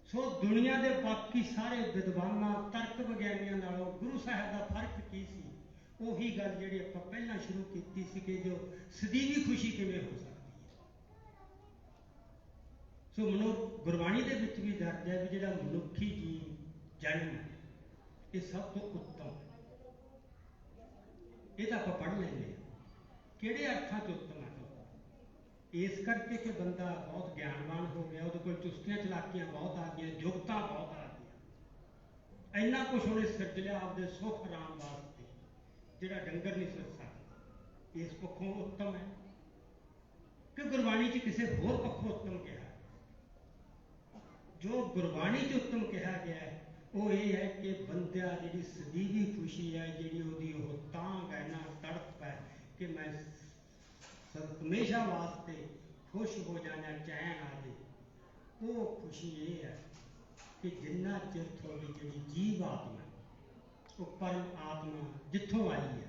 सो दुनिया के बाकी सारे विद्वानों, तर्क विग्यानियों नालों गुरु साहब का फर्क की सी? ਉਹੀ ਗੱਲ ਜਿਹੜੀ ਆਪਾਂ ਪਹਿਲਾਂ ਸ਼ੁਰੂ ਕੀਤੀ ਸੀ कि जो सदीवी खुशी किवें हो सकती है। सो गुरबाणी ਦੇ ਵਿੱਚ ਵੀ ਦਰਜ ਹੈ ਵੀ ਜਿਹੜਾ ਮਨੁੱਖੀ जन्म है, ये सब तो उत्तम है। ये तो आप पढ़ लेंगे किहड़े अर्थां च उत्तम है। इस करके कि बंदा बहुत ज्ञानवान हो गया, ਉਹਦੇ ਕੋਲ ਚੁਸਤੀਆਂ ਚਲਾਕੀਆਂ बहुत आ गई, योग्यता बहुत आ गई, ਇੰਨਾ कुछ ਉਹਨੇ ਸਿਰਜ ਲਿਆ ਆਪਦੇ ਸੁਖ ਆਰਾਮ ਵਾਸਤੇ ਜਿਹੜਾ डंगर नहीं सोच सकता। इस पक्षों उत्तम है कि गुरबाणी च किसी होर पक्षों उत्तम कहा। जो गुरबाणी च उत्तम कहा गया है वो ये है कि बंदिया जी सदीवी खुशी है, जी तांग है ना, तड़प है कि मैं हमेशा वास्ते खुश हो जाना, चैन आ जाए, वो खुशी ये है कि जिन्ना चिर थोड़ी जी जीव आत्मा, वो परम आत्मा जिथों आई है,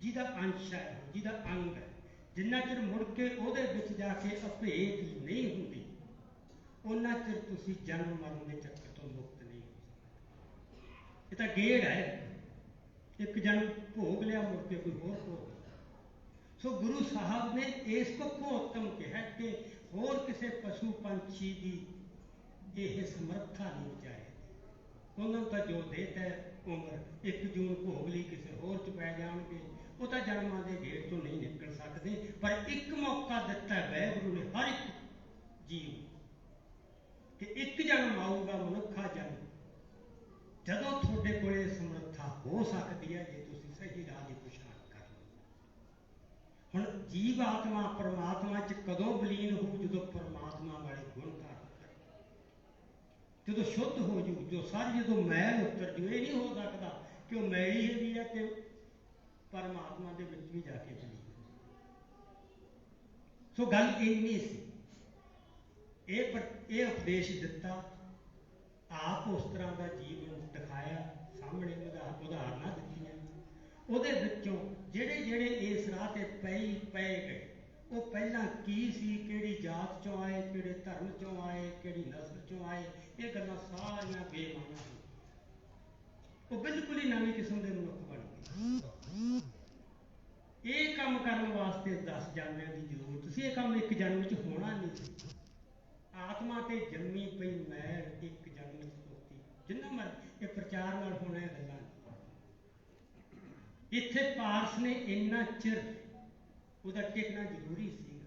जिहदा अंश है, जिहदा अंग है, जिन्ना चिर मुड़ के उहदे विच जाके अभेद नहीं हुंदी, उन्ना चिर तुसीं जन्म मरण के चक्कर तो मुक्त नहीं हो सकते। ये तो गेड़ है, एक जन्म भोग लिया, मुड़ के कोई होर भोग। सो गुरु साहब ने इस पक्षों उत्तम कहा कि होर किसी पशु पंछी की यह समर्था नहीं विचारे। उन्होंने तो जो देता है उम्र, 1 जून भोग ली किसी होर च पै जाएंगे, वो तो जन्मां के घेर तो नहीं निकल सकते। पर एक मौका दिता है वाहिगुरू ने हर एक जीव कि एक जन्म आऊगा, मनुखा जन्म, जदों थोड़े को समर्था हो सकती है जे तुसीं सही राह की पछाण कर लो। हुण ਜੀਵ ਆਤਮਾ ਪਰਮਾਤਮਾ 'ਚ ਕਦੋਂ ਬਲੀਨ ਹੋਊ? ਜਦੋਂ ਪਰਮਾਤਮਾ ਵਾਲੇ ਗੁਣ ਧਾਰਨ ਕਰੇ, ਜਦੋਂ ਸ਼ੁੱਧ ਹੋ ਜੂ, ਜੋ ਸਾਰੀ ਜਦੋਂ ਮੈਲ ਉਤਰ ਜੂ। ਇਹ ਨਹੀਂ ਹੋ ਸਕਦਾ ਕਿ ਉਹ ਮੈਲੀ ਹੈਗੀ ਹੈ ਤੇ ਪਰਮਾਤਮਾ ਦੇ ਵਿੱਚ ਵੀ ਜਾ ਕੇ ਚਲੀ। ਸੋ ਗੱਲ ਇੰਨੀ ਸੀ। ਇਹ ਉਪਦੇਸ਼ ਦਿੱਤਾ, ਆਪ ਉਸ ਤਰ੍ਹਾਂ ਦਾ ਜੀਵਨ ਦਿਖਾਇਆ, ਸਾਹਮਣੇ ਉਦਾਹਰਨਾਂ ਦਿੱਤੀਆਂ। ਉਹਦੇ ਵਿੱਚੋਂ ਜਿਹੜੇ ਜਿਹੜੇ ਇਸ ਰਾਹ ਤੇ ਪਏ ਗਏ, ਉਹ ਪਹਿਲਾਂ ਕੀ ਸੀ, ਕਿਹੜੀ ਜਾਤ ਚੋਂ ਆਏ, ਕਿਹੜੇ ਧਰਮ ਚੋਂ ਆਏ, ਕਿਹੜੀ ਨਸਲ ਚੋਂ ਆਏ, ਇਹ ਗੱਲਾਂ ਸਾਰੀਆਂ ਬੇਮਾਨਾ ਸੀ। ਉਹ ਬਿਲਕੁਲ ਹੀ ਨਵੀਂ ਕਿਸਮ ਦੇ ਮਨੁੱਖ ਬਣ ਗਏ। ਇਹ ਕੰਮ ਕਰਨ ਵਾਸਤੇ 10 ਜਨਮਾਂ ਦੀ ਜ਼ਰੂਰਤ ਸੀ। ਇਹ ਕੰਮ ਇੱਕ ਜਨਮ 'ਚ ਹੋਣਾ ਨਹੀਂ ਸੀ। ਆਤਮਾ ਤੇ ਜੰਮੀ ਪਈ ਮੈਲ ਇੱਕ ਜਨਮ 'ਚ ਧੋਤੀ। ਜਿੰਨਾ ਮਰਜ਼ੀ ਇਹ ਪ੍ਰਚਾਰ ਨਾਲ ਹੋਣਾ ਇਹ ਗੱਲਾਂ। ਇੱਥੇ ਪਾਰਸ ਨੇ ਇੰਨਾ ਚਿਰ ਉਹਦਾ ਟਿਕਣਾ ਜ਼ਰੂਰੀ ਸੀ।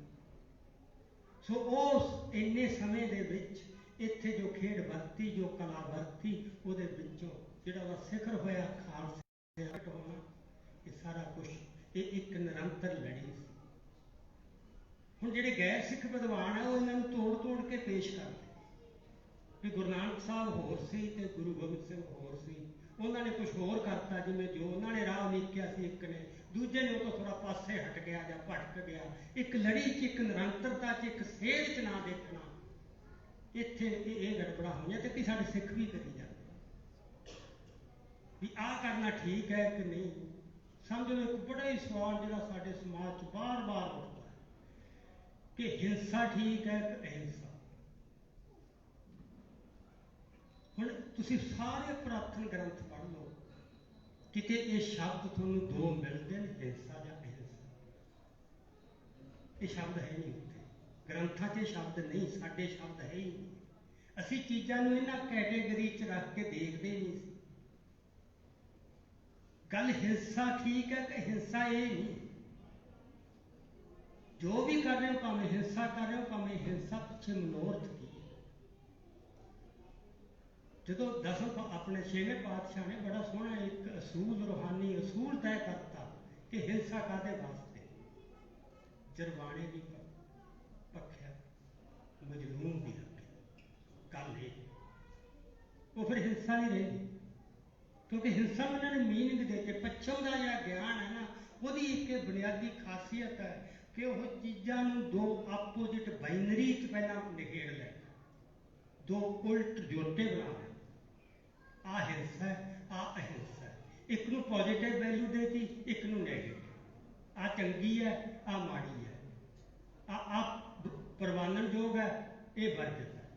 ਸੋ ਉਸ ਇੰਨੇ ਸਮੇਂ ਦੇ ਵਿੱਚ ਇੱਥੇ ਜੋ ਖੇਡ ਵਰਤੀ, ਜੋ ਕਲਾ ਵਰਤੀ, ਉਹਦੇ ਵਿੱਚੋਂ ਜਿਹੜਾ ਉਹਦਾ ਸਿਖਰ ਹੋਇਆ ਖਾਲਸੇ ਹੋਣਾ, ਇਹ ਸਾਰਾ ਕੁਛ ਇਹ ਇੱਕ ਨਿਰੰਤਰ ਲੜੀ ਸੀ। ਹੁਣ ਜਿਹੜੇ ਗੈਰ ਸਿੱਖ ਵਿਦਵਾਨ ਆ ਉਹ ਇਹਨਾਂ ਨੂੰ ਤੋੜ ਕੇ ਪੇਸ਼ ਕਰਦੇ ਵੀ ਗੁਰੂ ਨਾਨਕ ਸਾਹਿਬ ਹੋਰ ਸੀ ਤੇ ਗੁਰੂ ਗੋਬਿੰਦ ਸਿੰਘ ਹੋਰ ਸੀ। ਉਹਨਾਂ ਨੇ ਕੁਛ ਹੋਰ ਕਰਤਾ, ਜਿਵੇਂ ਜੋ ਉਹਨਾਂ ਨੇ ਰਾਹ ਉਲੀਕਿਆ ਸੀ ਇੱਕ ਨੇ, ਦੂਜੇ ਨੇ ਉਹ ਤੋਂ ਥੋੜਾ ਪਾਸੇ ਹਟ ਗਿਆ ਜਾਂ ਭਟਕ ਗਿਆ। ਇੱਕ ਲੜੀ 'ਚ, ਇੱਕ ਨਿਰੰਤਰਤਾ 'ਚ, ਇੱਕ ਸੇਧ 'ਚ ਨਾ ਦੇਖਣਾ, ਇੱਥੇ ਇਹ ਗੜਬੜਾ ਹੋਈਆਂ ਤੇ ਕਿ ਸਾਡੇ ਸਿੱਖ ਵੀ ਕਰੀ ਜਾਂਦੇ ਵੀ ਆਹ ਕਰਨਾ ਠੀਕ ਹੈ ਕਿ ਨਹੀਂ। ਸਮਝ ਲਓ ਇੱਕ ਬੜਾ ਹੀ ਸਵਾਲ ਜਿਹੜਾ ਸਾਡੇ ਸਮਾਜ 'ਚ ਬਾਰ-ਬਾਰ ਉੱਠਦਾ ਕਿ ਹਿੰਸਾ ਠੀਕ ਹੈ ਕਿ ਅਹਿੰਸਾ। ਹੁਣ ਤੁਸੀਂ ਸਾਰੇ ਪੁਰਾਤਨ ਗ੍ਰੰਥ ਪੜ੍ਹ ਲਓ, ਕਿਤੇ ਇਹ ਸ਼ਬਦ ਤੁਹਾਨੂੰ ਦੋ ਮਿਲਦੇ ਨੇ, ਹਿੰਸਾ ਜਾਂ ਅਹਿੰਸਾ। ਇਹ ਸ਼ਬਦ ਹੈ ਨਹੀਂ ਉੱਥੇ ਗ੍ਰੰਥਾਂ 'ਚ, ਸ਼ਬਦ ਨਹੀਂ, ਸਾਡੇ ਸ਼ਬਦ ਹੈ ਹੀ ਨਹੀਂ। ਅਸੀਂ ਚੀਜ਼ਾਂ ਨੂੰ ਇਹਨਾਂ ਕੈਟੇਗਰੀ 'ਚ ਰੱਖ ਕੇ ਦੇਖਦੇ ਨਹੀਂ ਸੀ। ਗੱਲ ਹਿੰਸਾ ਠੀਕ ਹੈ ਕਿ ਹਿੰਸਾ, ਇਹ ਨਹੀਂ। ਜੋ ਵੀ ਕਰ ਰਹੇ ਹੋ, ਭਾਵੇਂ ਹਿੰਸਾ ਕਰ ਰਹੇ ਹੋ, ਭਾਵੇਂ ਹਿੰਸਾ ਪਿੱਛੇ ਮਨੋਰਥ ਕੀ ਹੈ। ਜਦੋਂ ਆਪਣੇ 6ਵੇਂ ਪਾਤਸ਼ਾਹ ਨੇ ਬੜਾ ਸੋਹਣਾ ਇੱਕ ਅਸੂਲ, ਰੂਹਾਨੀ ਅਸੂਲ ਤੈਅ ਕਰਤਾ ਕਿ ਹਿੰਸਾ ਕਾਹਦੇ ਵਾਸਤੇ। ਜਰਵਾਣੇ ਦੀ ਪੱਖਿਆ, ਮਜ਼ਲੂਮ ਦੀ ਰੱਖਿਆ। ਗੱਲ ਇਹ ਉਹ ਫਿਰ ਹਿੰਸਾ ਨਹੀਂ ਰਹਿੰਦੀ, ਕਿਉਂਕਿ ਹਿੰਸਾ ਨੂੰ ਇਹਨਾਂ ਨੇ ਮੀਨਿੰਗ ਦੇ ਕੇ, ਪੱਛਮ ਦਾ ਜਿਹੜਾ ਗਿਆਨ ਹੈ ਨਾ, ਉਹਦੀ ਇੱਕ ਬੁਨਿਆਦੀ ਖਾਸੀਅਤ ਹੈ ਕਿ ਉਹ ਚੀਜ਼ਾਂ ਨੂੰ ਦੋ ਆਪੋਜਿਟ ਬਾਈਨਰੀ 'ਚ ਪਹਿਲਾਂ ਨਿਖੇੜ ਲੈ, ਦੋ ਉਲਟ ਜੋਟੇ ਬਣਾ ਲੈ। ਆਹ ਹਿੰਸਾ ਹੈ, ਆਹ ਅਹਿੰਸਾ ਹੈ। ਇੱਕ ਨੂੰ ਪੋਜ਼ਿਟਿਵ ਵੈਲਿਊ ਦੇਤੀ, ਇੱਕ ਨੂੰ ਨੈਗੇਟਿਵ। ਆਹ ਚੰਗੀ ਹੈ, ਆਹ ਮਾੜੀ ਹੈ, ਆਹ ਪ੍ਰਵਾਨਣਯੋਗ ਹੈ, ਇਹ ਵਰਜਿਤ ਹੈ।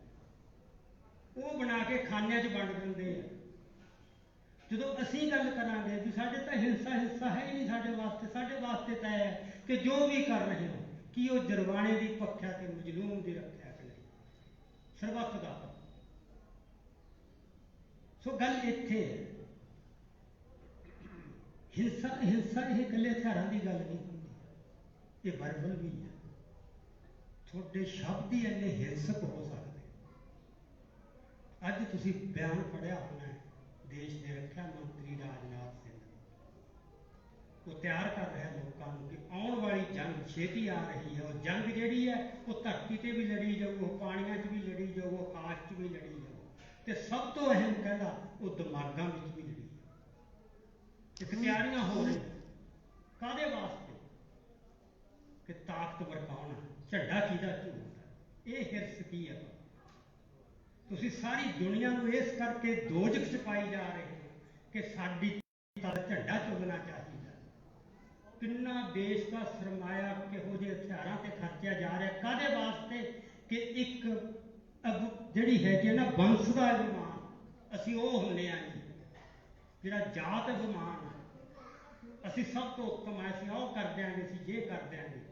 ਉਹ ਬਣਾ ਕੇ ਖਾਨਿਆਂ 'ਚ ਵੰਡ ਦਿੰਦੇ ਆ। ਜਦੋਂ ਅਸੀਂ ਗੱਲ ਕਰਾਂਗੇ ਵੀ ਸਾਡੇ ਤਾਂ ਹਿੰਸਾ ਹੈ ਹੀ ਨਹੀਂ ਸਾਡੇ ਵਾਸਤੇ ਤਾਂ ਹੈ ਕਿ ਜੋ ਵੀ ਕਰ ਰਹੇ ਹੋ, ਕੀ ਉਹ ਜਰਵਾਣੇ ਦੀ ਪੱਖਿਆ ਤੇ ਮਜ਼ਲੂਮ ਦੀ ਰੱਖਿਆ ਕਿ ਨਹੀਂ, ਸਰਬੱਤ ਦਾ। ਸੋ ਗੱਲ ਇੱਥੇ ਹੈ। ਹਿੰਸਾ ਇਹ ਇਕੱਲੇ ਹਥਿਆਰਾਂ ਦੀ ਗੱਲ ਨਹੀਂ ਹੁੰਦੀ, ਇਹ ਵਰਬਲ ਵੀ ਹੈ। ਤੁਹਾਡੇ ਸ਼ਬਦ ਹੀ ਇੰਨੇ ਹਿੰਸਕ ਹੋ ਸਕਦੇ। ਅੱਜ ਤੁਸੀਂ ਬਿਆਨ ਪੜ੍ਹਿਆ ਹੋਣਾ, ਦੇਸ਼ ਦੇ ਰੱਖਿਆ ਮੰਤਰੀ ਰਾਜਨਾਥ ਸਿੰਘ, ਉਹ ਤਿਆਰ ਕਰ ਰਿਹਾ ਲੋਕਾਂ ਨੂੰ ਕਿ ਆਉਣ ਵਾਲੀ ਜੰਗ ਛੇਤੀ ਆ ਰਹੀ ਹੈ। ਉਹ ਜੰਗ ਜਿਹੜੀ ਹੈ ਉਹ ਧਰਤੀ ਤੇ ਵੀ ਲੜੀ ਜਾਊ, ਉਹ ਪਾਣੀਆਂ 'ਚ ਵੀ ਲੜੀ ਜਾਊ, ਉਹ ਆਕਾਸ਼ 'ਚ ਵੀ ਲੜੀ ਜਾਊ, ਤੇ ਸਭ ਤੋਂ ਅਹਿਮ ਕਹਿੰਦਾ ਉਹ ਦਿਮਾਗਾਂ ਵਿੱਚ ਵੀ ਲੜੀ ਜਾਊ। ਇੱਕ ਤਿਆਰੀਆਂ ਹੋ ਰਹੀਆਂ, ਕਾਹਦੇ ਵਾਸਤੇ? ਕਿ ਤਾਕਤਵਰ ਕੌਣ ਹੈ, ਝੰਡਾ ਕਿਹਦਾ ਝੂਲਦਾ, ਇਹ ਹਿਰਸ ਕੀ ਹੈ। ਤੁਸੀਂ ਸਾਰੀ ਦੁਨੀਆ ਨੂੰ ਇਸ ਕਰਕੇ ਦੋਜ਼ਖ 'ਚ ਪਾਈ ਜਾ ਰਹੇ ਹੋ ਕਿ ਸਾਡੀ ਝੰਡਾ ਝੁਲਣਾ ਚਾਹੀਦਾ। ਕਿੰਨਾ ਦੇਸ਼ ਦਾ ਸਰਮਾਇਆ ਕਿਹੋ ਜਿਹੇ ਹਥਿਆਰਾਂ ਤੇ ਖਰਚਿਆ ਜਾ ਰਿਹਾ, ਕਾਹਦੇ ਵਾਸਤੇ? ਕਿ ਇੱਕ ਜਿਹੜੀ ਹੈਗੀ ਹੈ ਨਾ ਵੰਸ਼ ਦਾ ਅਭਿਮਾਨ, ਅਸੀਂ ਉਹ ਹੁੰਦੇ ਹਾਂ ਜੀ, ਜਿਹੜਾ ਜਾਤ ਅਭਿਮਾਨ, ਅਸੀਂ ਸਭ ਤੋਂ ਉੱਤਮ ਹੈ, ਅਸੀਂ ਉਹ ਕਰ ਦਿਆਂਗੇ, ਅਸੀਂ ਜੇ ਕਰ ਦਿਆਂਗੇ।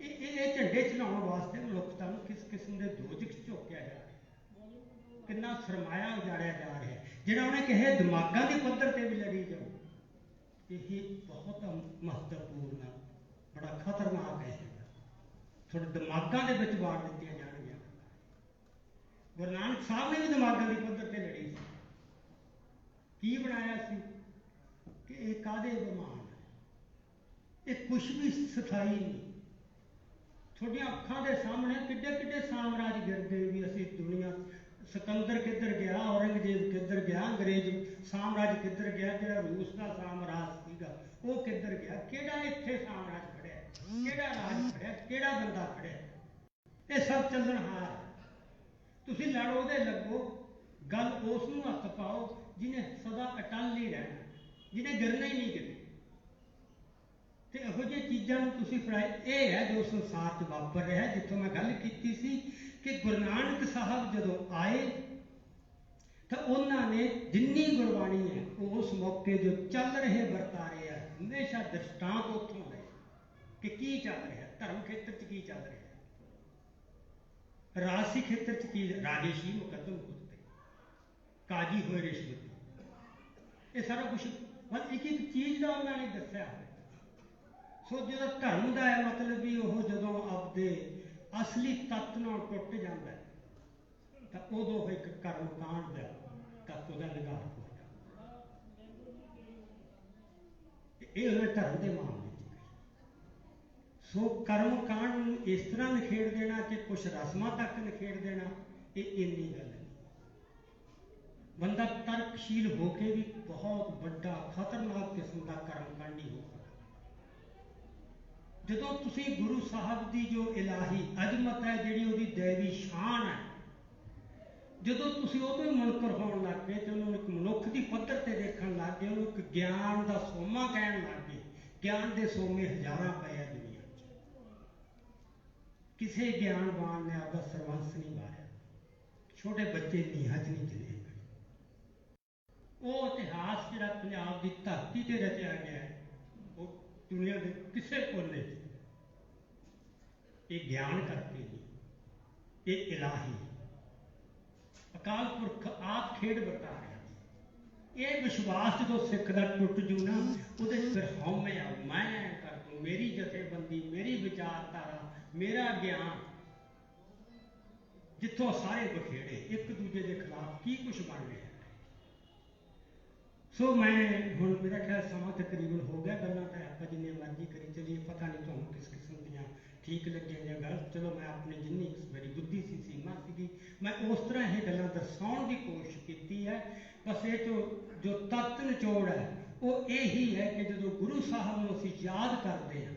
ਇਹ ਝੰਡੇ ਚਲਾਉਣ ਵਾਸਤੇ ਮਨੁੱਖਤਾ ਨੂੰ ਕਿਸ ਕਿਸਮ ਦੇ ਦੋਜ਼ਖ 'ਚ ਝੋਕਿਆ ਜਾ ਰਿਹਾ, ਕਿੰਨਾ ਸਰਮਾਇਆ ਉਜਾੜਿਆ ਜਾ ਰਿਹਾ, ਜਿਹੜਾ ਉਹਨੇ ਕਿਹਾ ਦਿਮਾਗਾਂ ਦੇ ਪੱਧਰ ਤੇ ਵੀ ਲੜੀ ਜਾਊ। ਇਹ ਬਹੁਤ ਮਹੱਤਵਪੂਰਨ, ਬੜਾ ਖਤਰਨਾਕ ਹੈ। ਤੁਹਾਡੇ ਦਿਮਾਗਾਂ ਦੇ ਵਿੱਚ ਵਾੜ ਦਿੱਤੀਆਂ ਜਾਣਗੀਆਂ। ਗੁਰੂ ਨਾਨਕ ਸਾਹਿਬ ਨੇ ਵੀ ਦਿਮਾਗਾਂ ਦੇ ਪੱਧਰ ਤੇ ਲੜੀ ਸੀ। ਕੀ ਬਣਾਇਆ ਸੀ ਕਿ ਇਹ ਕਾਹਦੇ ਅਭਿਮਾਨ ਹੈ, ਇਹ ਕੁਛ ਵੀ ਸਥਾਈ ਨਹੀਂ, ਤੁਹਾਡੀਆਂ ਅੱਖਾਂ ਦੇ ਸਾਹਮਣੇ ਕਿੱਡੇ ਕਿੱਡੇ ਸਾਮਰਾਜ ਗਿਰ ਗਏ ਵੀ ਅਸੀਂ ਦੁਨੀਆ ਸਿਕੰਦਰ ਕਿੱਧਰ ਗਿਆ, ਔਰੰਗਜ਼ੇਬ ਕਿੱਧਰ ਗਿਆ, ਅੰਗਰੇਜ਼ ਸਾਮਰਾਜ ਕਿੱਧਰ ਗਿਆ, ਜਿਹੜਾ ਰੂਸ ਦਾ ਸਾਮਰਾਜ ਸੀਗਾ ਉਹ ਕਿੱਧਰ ਗਿਆ। ਕਿਹੜਾ ਇੱਥੇ ਸਾਮਰਾਜ ਖੜਿਆ, ਕਿਹੜਾ ਰਾਜ ਖੜਿਆ, ਕਿਹੜਾ ਬੰਦਾ ਖੜਿਆ? ਇਹ ਸਭ ਚੱਲਣਹਾਰ। ਤੁਸੀਂ ਲੜ ਉਹਦੇ ਲੱਗੋ, ਗੱਲ ਉਸ ਨੂੰ ਹੱਥ ਪਾਓ ਜਿਹਨੇ ਸਦਾ ਅਟਲ ਹੀ ਰਹਿਣਾ, ਜਿਹਨੇ ਗਿਰਨਾ ਹੀ ਨਹੀਂ ਕਿਤੇ। ਤੇ ਇਹੋ ਜਿਹੀ ਚੀਜ਼ਾਂ ਨੂੰ ਤੁਸੀਂ ਫੜਾਏ। ਇਹ ਹੈ ਜੋ ਸੰਸਾਰ 'ਚ ਵਾਪਰ ਰਿਹਾ। ਜਿੱਥੋਂ ਮੈਂ ਗੱਲ ਕੀਤੀ ਸੀ ਕਿ ਗੁਰੂ ਨਾਨਕ ਸਾਹਿਬ ਜਦੋਂ ਆਏ ਤਾਂ ਉਹਨਾਂ ਨੇ ਜਿੰਨੀ ਗੁਰਬਾਣੀ ਹੈ ਉਸ ਮੌਕੇ ਜੋ ਚੱਲ ਰਹੇ ਵਰਤਾਰੇ ਆ, ਹਮੇਸ਼ਾ ਦ੍ਰਿਸ਼ਟਾਂਤ ਉੱਥੋਂ ਲਏ ਕਿ ਕੀ ਚੱਲ ਰਿਹਾ, ਧਰਮ ਖੇਤਰ 'ਚ ਕੀ ਚੱਲ ਰਿਹਾ, ਰਾਜਸੀ ਖੇਤਰ 'ਚ ਕੀ, ਰਾਜੇਸ਼ੀ ਮੁਕੱਦਮ ਉੱਤੇ ਕਾਜੀ ਹੋਏ ਰਿਸ਼ਵਤ, ਇਹ ਸਾਰਾ ਕੁਛ ਬਸ ਇੱਕ ਇੱਕ ਚੀਜ਼ ਦਾ ਉਹਨਾਂ ਨੇ ਦੱਸਿਆ ਹੋਇਆ। ਸੋ ਜਦੋਂ ਧਰਮ ਦਾ ਹੈ ਮਤਲਬ ਵੀ ਉਹ ਜਦੋਂ ਆਪਦੇ ਅਸਲੀ ਤੱਤ ਨਾਲ ਟੁੱਟ ਜਾਂਦਾ ਹੈ ਤਾਂ ਉਦੋਂ ਇੱਕ ਕਰਮ ਕਾਂਡ ਦਾ ਤੱਤ ਉਹਦਾ ਨਿਗਾਰ ਹੋ ਜਾਂਦਾ। ਇਹ ਉਹਨਾਂ ਧਰਮ ਦੇ ਮਾਮਲੇ 'ਚ। ਸੋ ਕਰਮ ਕਾਂਡ ਨੂੰ ਇਸ ਤਰ੍ਹਾਂ ਨਿਖੇੜ ਦੇਣਾ ਕਿ ਕੁਛ ਰਸਮਾਂ ਤੱਕ ਨਿਖੇੜ ਦੇਣਾ, ਇਹ ਇੰਨੀ ਗੱਲ ਨਹੀਂ। ਬੰਦਾ ਤਰਕਸ਼ੀਲ ਹੋ ਕੇ ਵੀ ਬਹੁਤ ਵੱਡਾ ਖਤਰਨਾਕ ਕਿਸਮ ਦਾ ਕਰਮ ਕਾਂਡੀ ਹੋ ਸਕਦਾ। ਜਦੋਂ ਤੁਸੀਂ ਗੁਰੂ ਸਾਹਿਬ ਦੀ ਜੋ ਇਲਾਹੀ ਅਜ਼ਮਤ ਹੈ, ਜਿਹੜੀ ਉਹਦੀ ਦੇਵੀ ਸ਼ਾਨ ਹੈ, ਜਦੋਂ ਤੁਸੀਂ ਉਹ ਤੋਂ ਮੁਨਕਰ ਹੋਣ ਲੱਗ ਪਏ ਤੇ ਉਹਨੂੰ ਇੱਕ ਮਨੁੱਖ ਦੀ ਪੱਧਰ ਤੇ ਦੇਖਣ ਲੱਗ ਗਏ, ਉਹਨੂੰ ਇੱਕ ਗਿਆਨ ਦਾ ਸੋਮਾ ਕਹਿਣ ਲੱਗ ਗਏ। ਗਿਆਨ ਦੇ ਸੋਮੇ ਹਜ਼ਾਰਾਂ ਪਏ ਆ ਦੁਨੀਆ 'ਚ, ਕਿਸੇ ਗਿਆਨਵਾਨ ਨੇ ਆਪਦਾ ਸਰਵੰਸ ਨਹੀਂ ਮਾਰਿਆ। ਛੋਟੇ ਬੱਚੇ ਨੀਹਾਂ 'ਚ ਨਹੀਂ ਚਲੇ ਗਏ। ਉਹ ਇਤਿਹਾਸ ਜਿਹੜਾ ਪੰਜਾਬ ਦੀ ਧਰਤੀ ਤੇ ਰਚਿਆ ਗਿਆ ਹੈ, ਉਹ ਦੁਨੀਆ ਦੇ ਕਿਸੇ ਕੋਨੇ 'ਚ ਇਹ ਗਿਆਨ ਕਰਕੇ ਨਹੀਂ, ਇਹ ਇਲਾਹੀ ਅਕਾਲ ਪੁਰਖ ਆਪ ਖੇਡ ਵਰਤਾ ਰਿਹਾ। ਇਹ ਵਿਸ਼ਵਾਸ ਜਦੋਂ ਸਿੱਖ ਦਾ ਟੁੱਟ ਜੂ ਨਾ, ਉਹਦੇ ਫਿਰ ਹਉਮੈ ਆ, ਮੈਂ ਕਰ ਦੂੰ, ਮੇਰੀ ਜਥੇਬੰਦੀ, ਮੇਰੀ ਵਿਚਾਰਧਾਰਾ, ਮੇਰਾ ਗਿਆਨ, ਜਿੱਥੋਂ ਸਾਰੇ ਬਖੇੜੇ ਇੱਕ ਦੂਜੇ ਦੇ ਖਿਲਾਫ ਕੀ ਕੁਛ ਬਣ ਰਿਹਾ। ਸੋ ਮੈਂ ਹੁਣ ਮੇਰਾ ਖਿਆਲ ਸਮਾਂ ਤਕਰੀਬਨ ਹੋ ਗਿਆ। ਗੱਲਾਂ ਤਾਂ ਆਪਾਂ ਜਿੰਨੇ ਮਰਜ਼ੀ ਕਰੀ ਚੱਲੀਏ, ਪਤਾ ਨਹੀਂ ਤੁਹਾਨੂੰ ਕਿਸ ਕਿਸਮ ਦੀਆਂ ਠੀਕ ਲੱਗੀਆਂ ਜਾਂ ਗਲਤ। ਚਲੋ ਮੈਂ ਆਪਣੀ ਜਿੰਨੀ ਮੇਰੀ ਬੁੱਧੀ ਸੀ, ਸੀਮਾ ਸੀਗੀ, ਮੈਂ ਉਸ ਤਰ੍ਹਾਂ ਇਹ ਗੱਲਾਂ ਦਰਸਾਉਣ ਦੀ ਕੋਸ਼ਿਸ਼ ਕੀਤੀ ਹੈ। ਬਸ ਇਹ ਜੋ ਤੱਤ ਨਿਚੋੜ ਹੈ ਉਹ ਇਹੀ ਹੈ ਕਿ ਜਦੋਂ ਗੁਰੂ ਸਾਹਿਬ ਨੂੰ ਅਸੀਂ ਯਾਦ ਕਰਦੇ ਹਾਂ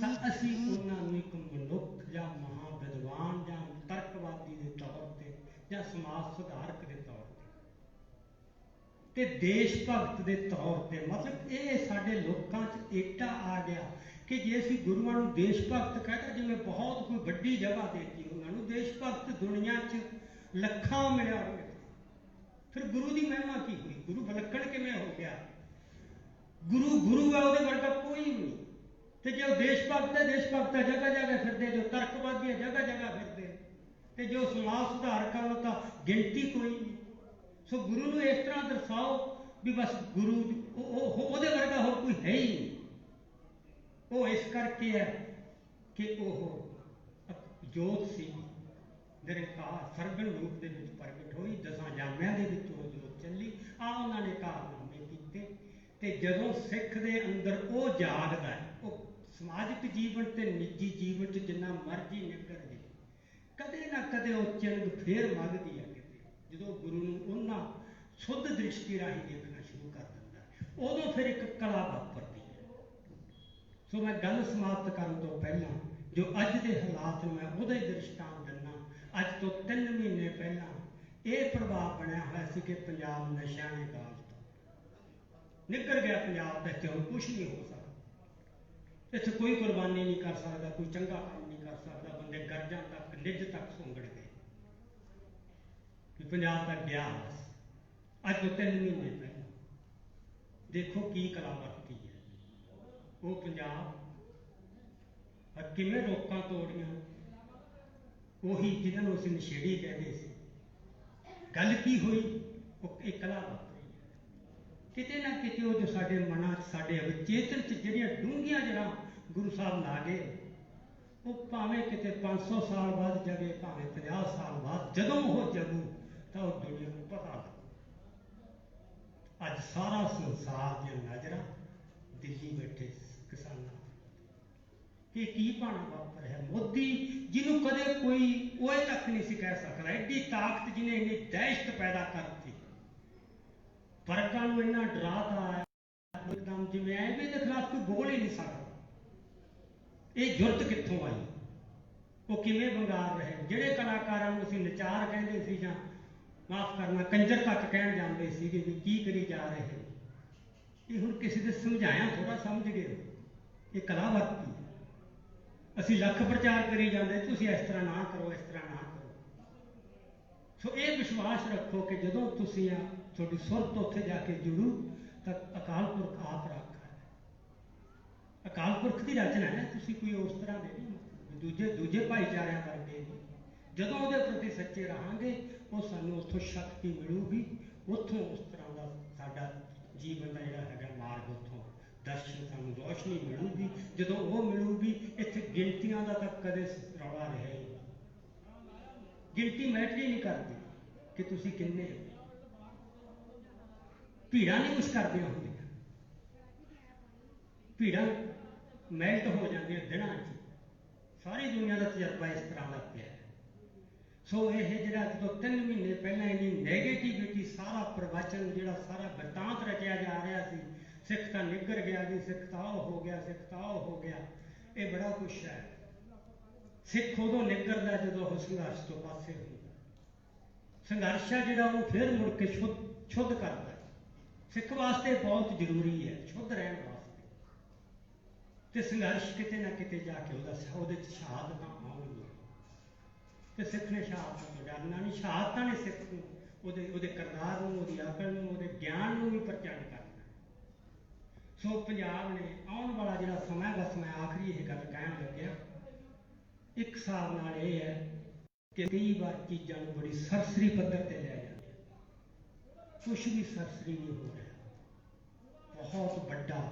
ਤਾਂ ਅਸੀਂ ਉਹਨਾਂ ਨੂੰ ਇੱਕ ਮਨੁੱਖ ਜਾਂ ਮਹਾ ਵਿਦਵਾਨ ਜਾਂ ਤਰਕਵਾਦੀ ਦੇ ਤੌਰ ਤੇ ਜਾਂ ਸਮਾਜ ਸੁਧਾਰਕ ਦੇ ਤੌਰ ਤੇ ਦੇਸ਼ ਭਗਤ ਦੇ ਤੌਰ ਤੇ, ਮਤਲਬ ਇਹ ਸਾਡੇ ਲੋਕਾਂ 'ਚ ਏਕਤਾ ਆ ਗਿਆ ਕਿ ਜੇ ਅਸੀਂ ਗੁਰੂਆਂ ਨੂੰ ਦੇਸ਼ ਭਗਤ ਕਹਿੰਦਾ, ਜਿਵੇਂ ਬਹੁਤ ਕੋਈ ਵੱਡੀ ਜਗ੍ਹਾ ਦੇਤੀ ਉਹਨਾਂ ਨੂੰ, ਦੇਸ਼ ਭਗਤ ਦੁਨੀਆ 'ਚ ਲੱਖਾਂ ਮਿਲਿਆ ਹੋਵੇ, ਫਿਰ ਗੁਰੂ ਦੀ ਮਹਿਮਾ ਕੀ ਹੋਈ? ਗੁਰੂ ਵਿਲੱਖਣ ਕਿਵੇਂ ਹੋ ਗਿਆ? ਗੁਰੂ ਹੈ, ਉਹਦੇ ਵਰਗਾ ਕੋਈ ਵੀ ਨਹੀਂ। ਤੇ ਜੇ ਉਹ ਦੇਸ਼ ਭਗਤ ਹੈ, ਦੇਸ਼ ਭਗਤ ਹੈ ਜਗ੍ਹਾ ਜਗ੍ਹਾ ਫਿਰਦੇ, ਜੋ ਤਰਕਵਾਦੀ ਹੈ ਜਗ੍ਹਾ ਜਗ੍ਹਾ ਫਿਰਦੇ, ਤੇ ਜੋ ਸਮਾਜ ਸੁਧਾਰਕ ਹੈ ਉਹ ਤਾਂ ਗਿਣਤੀ ਕੋਈ ਨਹੀਂ। ਸੋ ਗੁਰੂ ਨੂੰ ਇਸ ਤਰ੍ਹਾਂ ਦਰਸਾਓ ਵੀ ਬਸ ਗੁਰੂ ਉਹਦੇ ਵਰਗਾ ਹੋਰ ਕੋਈ ਹੈ ਹੀ ਨਹੀਂ। ਉਹ ਇਸ ਕਰਕੇ ਹੈ ਕਿ ਉਹ ਜੋਤ ਸੀ, ਨਿਰੰਕਾਰ ਸਰਗਣ ਰੂਪ ਦੇ ਵਿੱਚ ਪ੍ਰਗਟ ਹੋਈ, 10 ਜਾਮਿਆਂ ਦੇ ਵਿੱਚ ਉਹ ਜੋਤ ਚੱਲੀ। ਉਹਨਾਂ ਨੇ ਕਾਰਨਾਮੇ ਕੀਤੇ। ਤੇ ਜਦੋਂ ਸਿੱਖ ਦੇ ਅੰਦਰ ਉਹ ਜਾਗਦਾ ਹੈ, ਉਹ ਸਮਾਜਿਕ ਜੀਵਨ ਤੇ ਨਿੱਜੀ ਜੀਵਨ 'ਚ ਜਿੰਨਾ ਮਰਜ਼ੀ ਨਿਕਲ ਜੇ, ਕਦੇ ਨਾ ਕਦੇ ਉਹ ਚਿੰਗ ਫੇਰ ਮੰਗਦੀ ਹੈ ਕਿਤੇ, ਜਦੋਂ ਗੁਰੂ ਨੂੰ ਉਹਨਾਂ ਸ਼ੁੱਧ ਦ੍ਰਿਸ਼ਟੀ ਰਾਹੀਂ ਦੇਖਣਾ ਸ਼ੁਰੂ ਕਰ ਦਿੰਦਾ, ਉਦੋਂ ਫਿਰ ਇੱਕ ਕਲਾ ਵਾਪਰਦੀ ਹੈ। ਸੋ ਮੈਂ ਗੱਲ ਸਮਾਪਤ ਕਰਨ ਤੋਂ ਪਹਿਲਾਂ ਜੋ ਅੱਜ ਦੇ ਹਾਲਾਤ ਨੂੰ ਮੈਂ ਉਹਦਾ ਹੀ ਦ੍ਰਿਸ਼ਟਾਂਤ ਦਿੰਦਾ। ਅੱਜ ਤੋਂ 3 ਮਹੀਨੇ ਪਹਿਲਾਂ ਇਹ ਪ੍ਰਭਾਵ ਬਣਿਆ ਹੋਇਆ ਸੀ ਕਿ ਪੰਜਾਬ ਨਸ਼ਿਆਂ ਦੇ ਗਾਲ ਤੋਂ ਨਿਕਲ ਗਿਆ। ਪੰਜਾਬ ਦਾ ਇੱਥੇ ਹੁਣ ਕੁਛ ਨਹੀਂ ਹੋ ਸਕਦਾ, ਇੱਥੇ ਕੋਈ ਕੁਰਬਾਨੀ ਨਹੀਂ ਕਰ ਸਕਦਾ, ਕੋਈ ਚੰਗਾ ਕੰਮ ਨਹੀਂ ਕਰ ਸਕਦਾ। ਬੰਦੇ ਗਰਜਾਂ ਤੱਕ, ਨਿੱਜ ਤੱਕ ਸੁੰਗੜ ਗਏ ਕਿ ਪੰਜਾਬ ਦਾ ਗਿਆ ਬਸ। ਅੱਜ ਤੋਂ 3 ਮਹੀਨੇ ਪਹਿਲਾਂ ਦੇਖੋ ਕੀ ਕਲਾ ਵਰਤੀ ਹੈ ਉਹ ਪੰਜਾਬ, ਕਿਵੇਂ ਰੋਕਾਂ ਤੋੜੀਆਂ। ਉਹੀ ਜਿਹਨਾਂ ਨੂੰ ਅਸੀਂ ਨਸ਼ੇੜੀ ਕਹਿੰਦੇ ਸੀ। ਗੱਲ ਕੀ ਹੋਈ? ਉਹ ਇਹ ਕਲਾ ਵਾਪਰੀ ਕਿਤੇ ਨਾ ਕਿਤੇ। ਉਹ ਜੋ ਸਾਡੇ ਮਨਾਂ 'ਚ, ਸਾਡੇ ਅਵਚੇਤਨ 'ਚ ਜਿਹੜੀਆਂ ਡੂੰਘੀਆਂ ਜੜ੍ਹਾਂ ਗੁਰੂ ਸਾਹਿਬ ਲਾ ਗਏ, ਉਹ ਭਾਵੇਂ ਕਿਤੇ 500 ਸਾਲ ਬਾਅਦ ਜਗੇ, ਭਾਵੇਂ 50 ਸਾਲ ਬਾਅਦ, ਜਦੋਂ ਉਹ ਜਗੂ ਤਾਂ ਉਹ ਦੁਨੀਆ ਨੂੰ ਪਤਾ ਲੱਗੂ। ਅੱਜ ਸਾਰਾ ਸੰਸਾਰ ਦੀਆਂ ਨਜ਼ਰਾਂ ਦਿੱਲੀ ਬੈਠੇ ਕਿਸਾਨਾਂ, कि की भाना वापर है। मोदी जिन्हों कदे कोई ओए तक नहीं सी कह सकता, एडी ताकत जिन्हें इन्नी दहशत पैदा करती, वर्गां नूं इन्ना डराता है एकदम जिवें एवं दे खिलाफ कोई बोल ही नहीं सकता। ये जुरत कित्थों आई, वो किवें बंगार रहे। जिहड़े कलाकारां नूं असीं नचार कहंदे सी जां माफ़ करना कंजर तक कहण जांदे सीगे भी की करी जा रहे हैं, ये हुण किसी दे समझाया थोड़ा समझ गए, ये कला वरती। असीं लख प्रचार करी जाते, तुसीं इस तरह ना करो, इस तरह ना करो। सो ये विश्वास रखो कि जदों तुसीं तुहाडी सुरत उत्थे जाके जुड़ू तो अकाल पुरख आप रखा है। अकाल पुरख की रचना है, तुसीं कोई उस तरह दे नहीं दूजे दूजे भाईचारिਆਂ वर्गे नहीं। जदों उहदे प्रति सच्चे रहांगे वो सानूं उत्थों शक्ति मिलूगी, उत्थों उस तरह का साडा जीवन का जिहड़ा हैगा मार्ग, उत्थों दर्शन सानूं रोशनी मिलूगी। जदों वो मिलूगी, इत्थे गिनतियां का तक कदे रौला रहा ही नहीं। गिनती मैटर ही नहीं करती कि तुसीं किन्ने हो। भीड़ां नहीं कुछ करदियां हुंदियां, भीड़ां मैल्ट हो जांदियां दिनां च। सारी दुनिया का तजर्बा इस तरह का पिया। सो यह जिहड़ा जो 3 महीने पहले इन्नी नैगेटिविटी, सारा प्रवचन जिहड़ा सारा वृतांत रचिया जा रहा सी, सिख तो निगर गया जी, सिख तो हो गया, सिख तो हो गया, ये बड़ा कुछ है। सिख उदों निगरदा जदों वो संघर्ष तो पासे होंदा। संघर्ष है जिहड़ा वो फिर मुड़ के शुद्ध करता है। सिख वास्ते बहुत जरूरी है शुद्ध रहने वास्ते, तो संघर्ष किते ना किते जाके उहदे शहादत आउणगीਆਂ। तो सिख ने शहादत तो डरना नहीं, शहादत ने सिख को उहदे करदार नूं, उहदी अकल नूं, उहदे ज्ञान नूं भी प्रचंड करना। सो पंजाब ने आउण वाला जिहड़ा समय, बस मैं आखिरी ये गल कहण लग्या, एक हिसाब नाल ये है कि कई बार चीज़ां नूं बड़ी सरसरी पद्धर ते लिया जाता, कुछ भी सरसरी नहीं हो रहा, बहुत बड़ा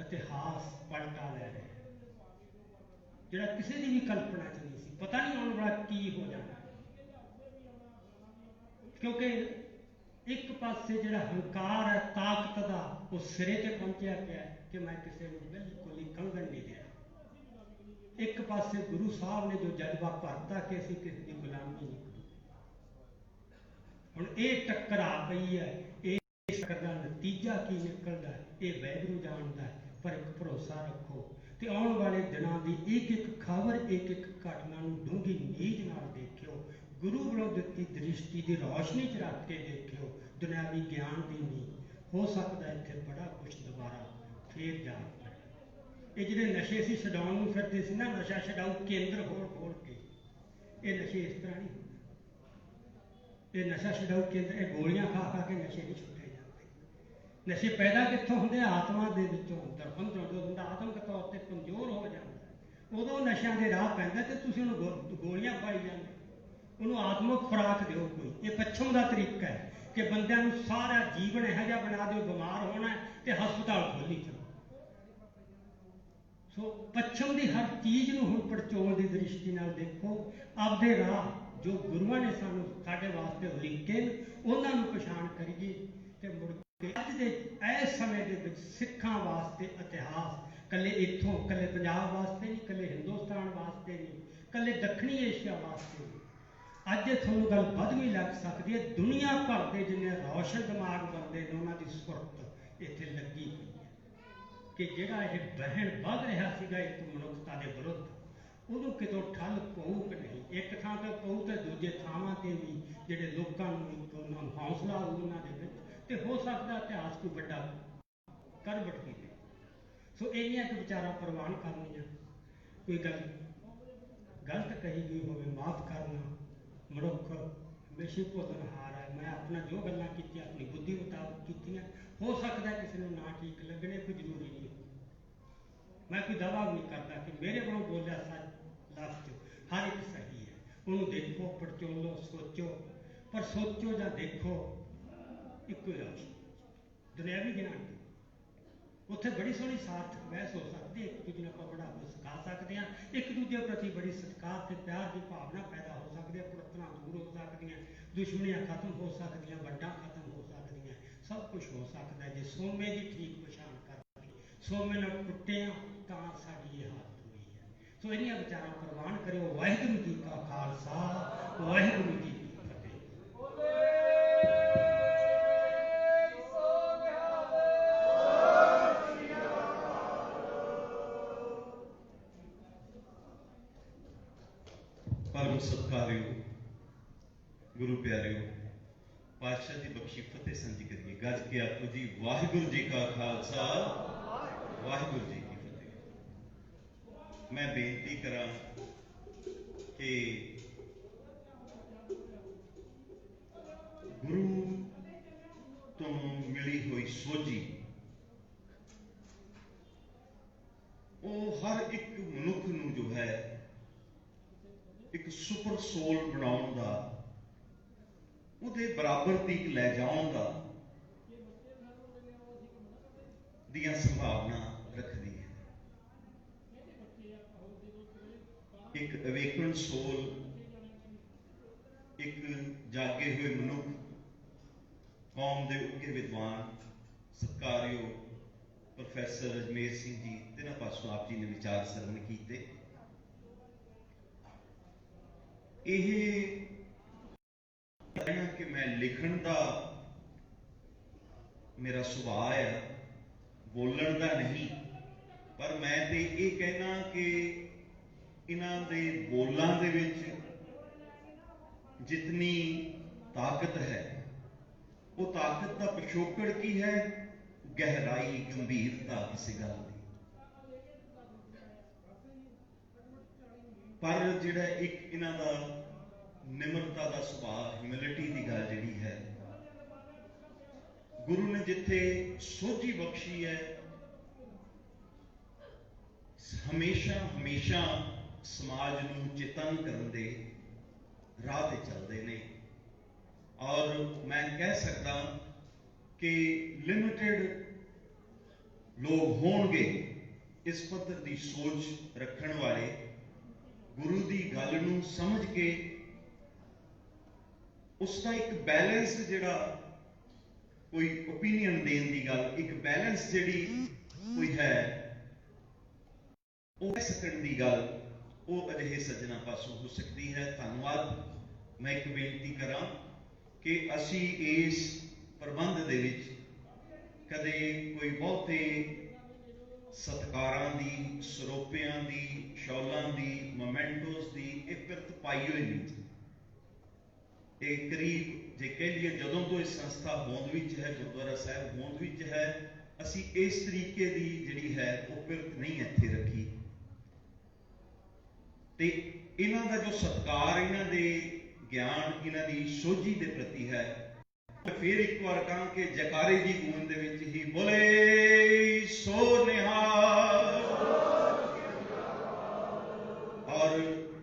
इतिहास पलटा ले रहा है जिहड़ा किसी की भी कल्पना च नहीं सी। पता नहीं आने वाला की हो जाना, क्योंकि एक पासे जिहड़ा हंकार है ताकत का वो सिरे ते पहुंचया पिया कि मैं किसी को बिल्कुल ही कंगन नहीं दिया। एक पासे गुरु साहब ने जो जज्बा भरता कि असीं किसी की गुलामी नहीं करो। हुण ये टक्कर आ पई है, इस टक्कर का नतीजा की निकलदा है ये वैगुरू जानदा है। पर एक भरोसा रखो तो आने वाले दिनों की एक एक खबर, एक एक घटना डूंगी नीज नाल देखियो, गुरु वालों दित्ती दृष्टि की रोशनी च रख के देखियो, दुनियावी ज्ञान की नहीं। हो सकता इत्थे बड़ा कुछ दोबारा फिर जा पड़े। ये जिहड़े नशे असीं छडाउण नूं फिरदे सी ना, नशा छडाऊ केंद्र खोल खोल के, ये नशे इस तरह नहीं होंदे। ये नशा छडाऊ केंद्र, ये गोलियां खा खा के नशे नहीं छुड़े जाते। नशे पैदा कित्थों होंदे? आत्मा दे विचों, अंदरों। जो बंदा आत्मक तौर पर कमजोर हो जाता उदों नशियां दे राह पैंदा ते तुसीं उहनूं गोलियां पाई जांदे। उन्होंने आत्मक खुराक दो कोई। ये पच्छम का तरीका है कि बंदिਆਂ ਨੂੰ सारा जीवन यह जहा बना दो, बीमार होना है तो हस्पताल खोली चलो। सो पच्छम की हर चीज़ को हुण पड़चोल की दृष्टि नाल देखो, आपदे राह जो गुरुआं ने सानू साडे वास्ते उलीके उन्होंने पछाण करिए तो मुड़ के अज दे इस समय दे विच सिखां वास्ते इतिहास कल्ले इत्थों, कल्ले पंजाब वास्ते नहीं, कल्ले हिंदुस्तान वास्ते नहीं, कल्ले दक्षिणी एशिया वास्ते नहीं। अज थोड़ा गल बदमी लग सकती है, दुनिया भर के जिन्हें रोशन दिमाग बनते हैं उन्होंने सुरत इत्थे लगी हुई है कि जिहड़ा यह बहन वध रहा सीगा एक मनुखता के विरुद्ध, उन्होंने कितों ठल पऊक नहीं। एक थां तो पऊ तो दूजे थावां ते भी जिहड़े लोकां नूं एक उन्हां नूं हौसला हो उन्हां दे विच, ते हो सकदा इतिहास कोई वड्डा करवट की दे। सो इन्नियां क विचारां प्रवान करनियां, कोई गल गलत कही गई होवे माफ़ करना। मनुख हमेशा भुलनहार है। मैं अपना जो गल्लां कीतियां अपनी बुद्धि मुताबिक कीतियां, हो सकता है किसी को ना ठीक लगने, कोई जरूरी नहीं हो। मैं कोई दावा भी नहीं करता कि मेरे को बोलिया सच लफ्ज हर एक सही है। उन्होंने देखो, पड़चोलो, सोचो, पर सोचो या देखो इको ही राशि दुनियावी ज्ञान की उत्थे बड़ी सोहनी सार्थक बहस हो सकती है। एक दूजे को आप बड़ा कुछ सिखा सकते हैं, एक दूजे प्रति बड़ी सत्कार से प्यार की भावना पैदा हो सकती है, कुड़तना दूर हो सकती हैं, दुश्मनियां खत्म हो सकती हैं, वड्डां खत्म हो सकती हैं, सब कुछ हो सकता है जो सोमे की ठीक पछाण कर सोमे नाल टुटे तो साडी ये हालत ਸੋ ਇਹਨੀਆਂ ਵਿਚਾਰਾਂ ਪ੍ਰਵਾਨ ਕਰਿਓ। ਵਾਹਿਗੁਰੂ ਜੀ ਕਾ ਖਾਲਸਾ, ਵਾਹਿਗੁਰੂ ਜੀ ਕੀ ਫਤਿਹ। परम सत्कारियो गुरु प्यारियो, पातशाह की बख्शी फतेह संज करिए। गज के आखो जी वाहिगुरू जी का खालसा, वाहिगुरू जी की फतेह। मैं बेनती करा कि गुरु तो मिली हुई सोझी वो हर एक मनुख नूं जो है एक सुपर सोल बनाउण दा, उहदे बराबर दी लै जाउण दा दियां संभावना रखदी है। एक अवेकन सोल, एक जागे हुए मनुख, कौम दे उगे विद्वान सत्कारयोग प्रोफैसर अजमेर सिंह जी, तिन्हां पासों आप जी ने विचार सरवण कीते। यह कहना कि मैं लिखण दा मेरा सुभाव है, बोलण दा नहीं, पर मैं तो ये कहना कि इन्हां दे बोलां दे विच जितनी ताकत है, वो ताकत का पिछोकड़ की है? गहराई, गंभीरता किसी गल की। पर जिहड़ा एक इन्हां दा निमरता का सुभाव, ह्यूमिलिटी की गल जिहड़ी है, गुरु ने जिथे सोझी बख्शी है, हमेशा हमेशा समाज नूं चेतन करन दे राह ते चलदे ने। और मैं कह सकदा कि लिमिटेड लोग होणगे इस पद्धर की सोच रखण वाले, गुरु की गल नूं समझ के उसका एक बैलेंस जिहड़ा कोई ओपीनियन देण दी गल, एक बैलेंस जिहड़ी कोई है वो कह सकण दी गल, वो अजिहे सज्जनां पासों हो सकती है। धन्नवाद। मैं एक बेनती करा कि असी इस प्रबंध दे विच कदे कोई बहुते सत्कारां दी, सरोपियां दी, शौलां दी, मोमेंटोस दी एक पिरत पाई हुई नहीं। एक करीब जे कह लीए जदों तो इस संस्था होंद विच है, गुरुद्वारा साहब होंद विच है, असी इस तरीके की जिहड़ी है वो पिरत नहीं इत्थे रखी। ते इन्हां दा जो सत्कार, इन्हां दे ज्ञान, इन्हां दी सोझी दे प्रति है। फिर एक बार कहां कि जयकारे की गूंज दे विच ही बोले सो निहाल। और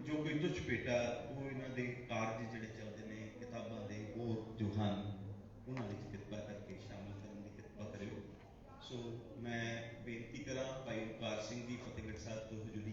जो कोई तुच्छ पेटा वो इन्हां दे कारज जिहड़े चलदे ने किताबां दे, वो जो हन उन्हां विच किरपा करके शामिल करन दी किरपा करियो। सो मैं बेनती करा भाई ओंकार सिंह जी फतेहगढ़ साहब तो हजूरी